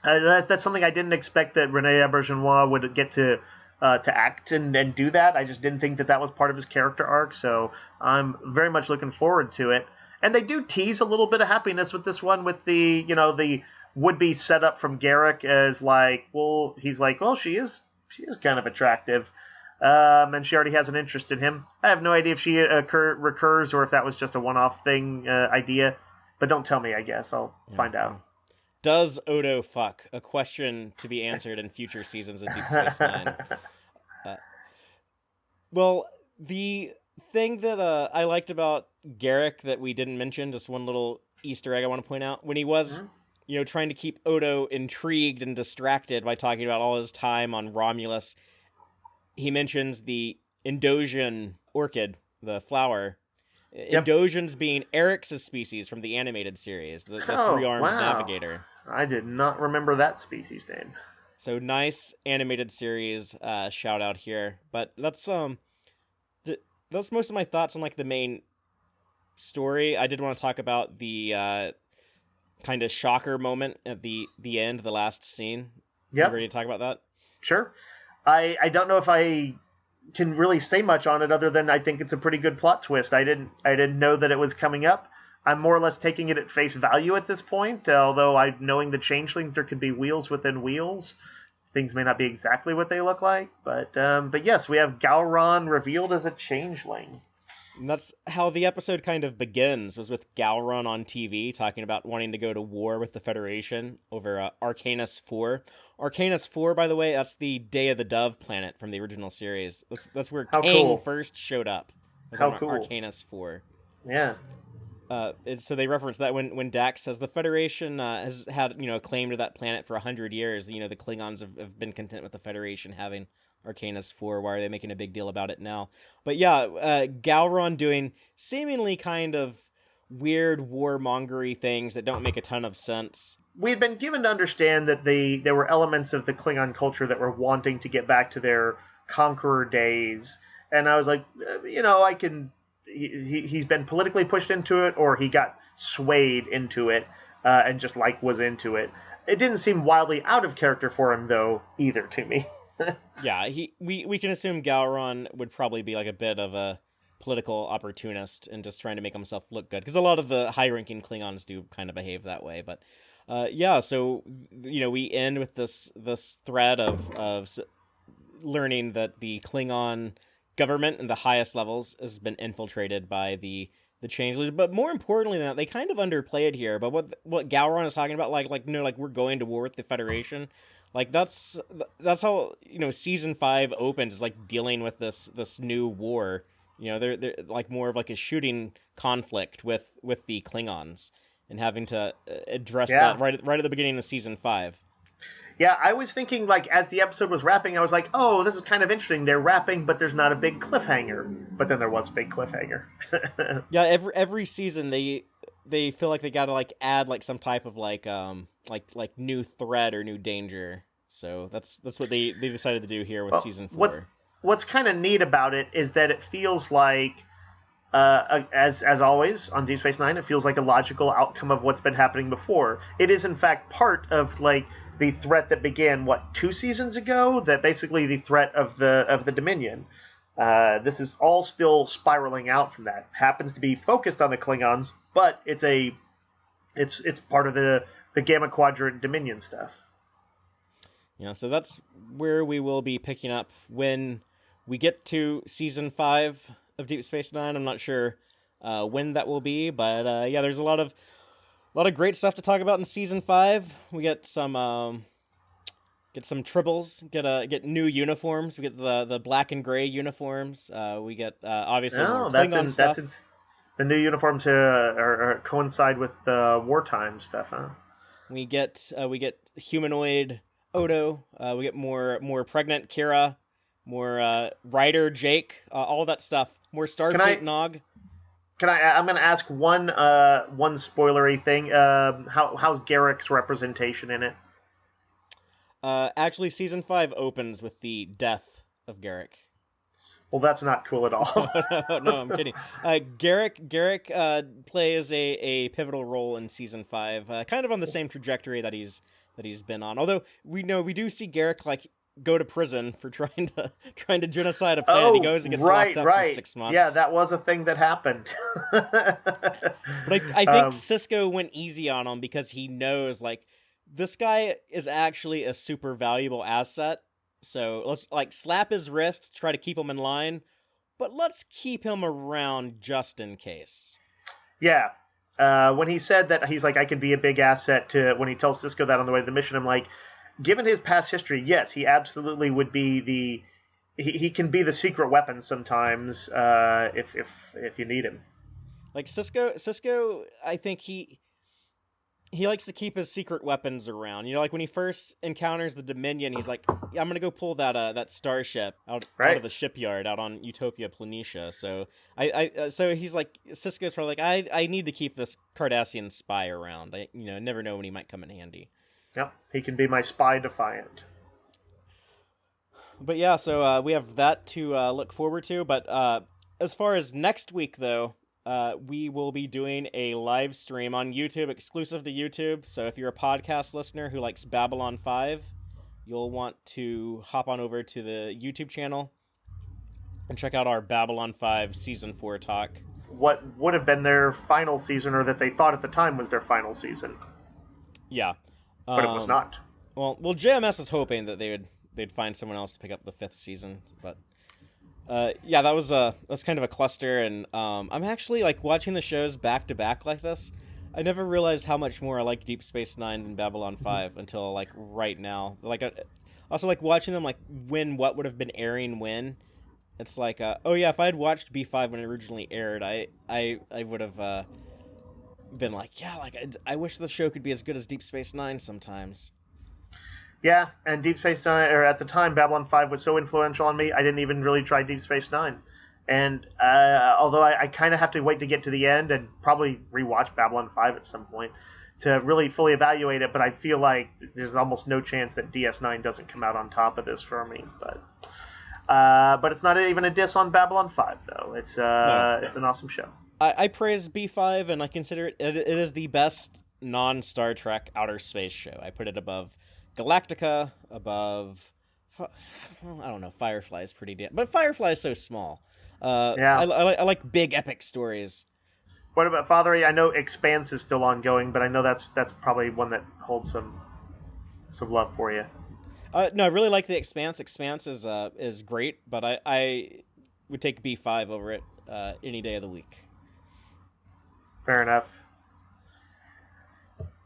That's something I didn't expect that Rene Auberjonois would get to act and do that. I just didn't think that was part of his character arc, so I'm very much looking forward to it. And they do tease a little bit of happiness with this one, with the would-be setup from Garrick as like, well, he's like, well, she is kind of attractive, and she already has an interest in him. I have no idea if she recurs or if that was just a one-off thing idea, but don't tell me. I guess I'll find out. Does Odo fuck? A question to be answered in future seasons of Deep Space Nine. Well, the thing that I liked about Garrick that we didn't mention, just one little Easter egg I want to point out, when he was trying to keep Odo intrigued and distracted by talking about all his time on Romulus, he mentions the Indosian orchid, the flower. Yep. Indosians being Eric's species from the animated series, the Oh, three-armed wow. navigator. I did not remember that species name. So nice animated series shout out here. But that's most of my thoughts on like the main story. I did want to talk about the kind of shocker moment at the end, the last scene. Yep. You ready to talk about that? Sure. I don't know if I can really say much on it other than I think it's a pretty good plot twist. I didn't know that it was coming up. I'm more or less taking it at face value at this point, although knowing the changelings, there could be wheels within wheels. Things may not be exactly what they look like, but yes, we have Gowron revealed as a changeling. And that's how the episode kind of begins, was with Gowron on TV talking about wanting to go to war with the Federation over Arcanus 4. Arcanus 4, by the way, that's the Day of the Dove planet from the original series. That's where Kang first showed up. How cool. Arcanus 4. Yeah. So they reference that when Dax says the Federation has had claim to that planet for 100 years. The Klingons have been content with the Federation having Arcanus 4. Why are they making a big deal about it now? But yeah, Gowron doing seemingly kind of weird warmongery things that don't make a ton of sense. We had been given to understand that there were elements of the Klingon culture that were wanting to get back to their conqueror days, and I was like, I can. He's been politically pushed into it, or he got swayed into it, and just was into it. It didn't seem wildly out of character for him, though, either to me. Yeah, we can assume Gowron would probably be like a bit of a political opportunist and just trying to make himself look good, because a lot of the high-ranking Klingons do kind of behave that way. But yeah, so we end with this thread of learning that the Klingon government in the highest levels has been infiltrated by the changelings. But more importantly than that, they kind of underplay it here. But what Gowron is talking about, like we're going to war with the Federation. Like that's how season 5 opens, is like dealing with this new war. They're like more of like a shooting conflict with the Klingons, and having to address that right at the beginning of season 5. Yeah, I was thinking, as the episode was wrapping, I was like, oh, this is kind of interesting. They're wrapping, but there's not a big cliffhanger. But then there was a big cliffhanger. Yeah, every season they feel like they gotta add some type of new threat or new danger. So that's what they decided to do here with season 4. What's kind of neat about it is that it feels like, as always on Deep Space Nine, it feels like a logical outcome of what's been happening before. It is in fact part of the threat that began 2 seasons ago. That basically the threat of the Dominion. This is all still spiraling out from that. Happens to be focused on the Klingons, but it's part of the Gamma Quadrant Dominion stuff. Yeah, so that's where we will be picking up when we get to season 5 of Deep Space Nine. I'm not sure when that will be, but yeah, there's a lot of great stuff to talk about in season 5. We get some tribbles, get new uniforms. We get the black and gray uniforms. We get obviously more Klingon stuff. That's the new uniforms or coincide with the wartime stuff, huh? We get humanoid Odo. We get more pregnant Kira, more Ryder Jake, all that stuff. More Starfleet Nog. I'm going to ask one spoilery thing. How's Garrick's representation in it? Actually, season 5 opens with the death of Garrick. Well, that's not cool at all. No, I'm kidding. Garrick plays a pivotal role in season 5, kind of on the same trajectory that he's been on. Although we do see Garrick go to prison for trying to genocide a planet. He goes and gets locked up for 6 months. Yeah, that was a thing that happened. But I think Sisko went easy on him because he knows this guy is actually a super valuable asset. So let's slap his wrist, try to keep him in line, but let's keep him around just in case. Yeah. When he said that he's I could be a big asset to, when he tells Sisko that on the way to the mission, I'm like, given his past history, yes, he absolutely would be he can be the secret weapon sometimes, if you need him. Sisko, I think he he likes to keep his secret weapons around. You know, like when he first encounters the Dominion, he's like, yeah, I'm gonna go pull that starship out of the shipyard out on Utopia Planitia. So so he's like, Sisko's probably like, I need to keep this Cardassian spy around. I never know when he might come in handy. Yep, he can be my spy defiant. But yeah, so we have that to look forward to. But as far as next week, though, we will be doing a live stream on YouTube, exclusive to YouTube. So if you're a podcast listener who likes Babylon 5, you'll want to hop on over to the YouTube channel and check out our Babylon 5 Season 4 talk. What would have been their final season, or that they thought at the time was their final season. Yeah. But it was not. Well, JMS was hoping that they'd find someone else to pick up the 5th season, but yeah, that was kind of a cluster, and I'm actually like watching the shows back to back like this. I never realized how much more I like Deep Space Nine than Babylon 5 until like right now. Like also like watching them like when what would have been airing when. It's like oh yeah, if I had watched B5 when it originally aired, I would have been like, yeah, like I wish the show could be as good as Deep Space Nine sometimes. Yeah, and Deep Space Nine, or at the time, Babylon 5 was so influential on me, I didn't even really try Deep Space Nine. And although I kind of have to wait to get to the end and probably rewatch Babylon 5 at some point to really fully evaluate it, but I feel like there's almost no chance that DS9 doesn't come out on top of this for me. But it's not even a diss on Babylon 5, though. It's an awesome show. I praise B5, and I consider it is the best non-Star Trek outer space show. I put it above Galactica, above, well, I don't know, Firefly is pretty damn, but Firefly is so small. Yeah. I like big epic stories. What about Fatheree? I know Expanse is still ongoing, but I know that's probably one that holds some love for you. No, I really like the Expanse. Expanse is great, but I would take B5 over it any day of the week. Fair enough.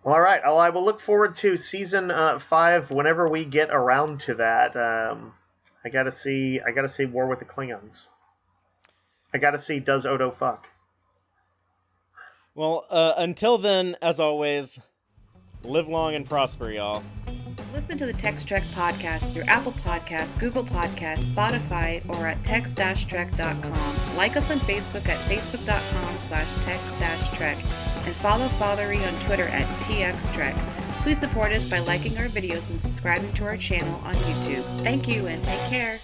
Well, all right. Well, I will look forward to season 5 whenever we get around to that. I gotta see War with the Klingons. I gotta see Does Odo fuck? Well, until then, as always, live long and prosper, y'all. Listen to the Tex-Trek podcast through Apple Podcasts, Google Podcasts, Spotify, or at tex-trek.com. Like us on Facebook at facebook.com/tex-trek, and follow Fatheree on Twitter at TXTrek. Please support us by liking our videos and subscribing to our channel on YouTube. Thank you, and take care.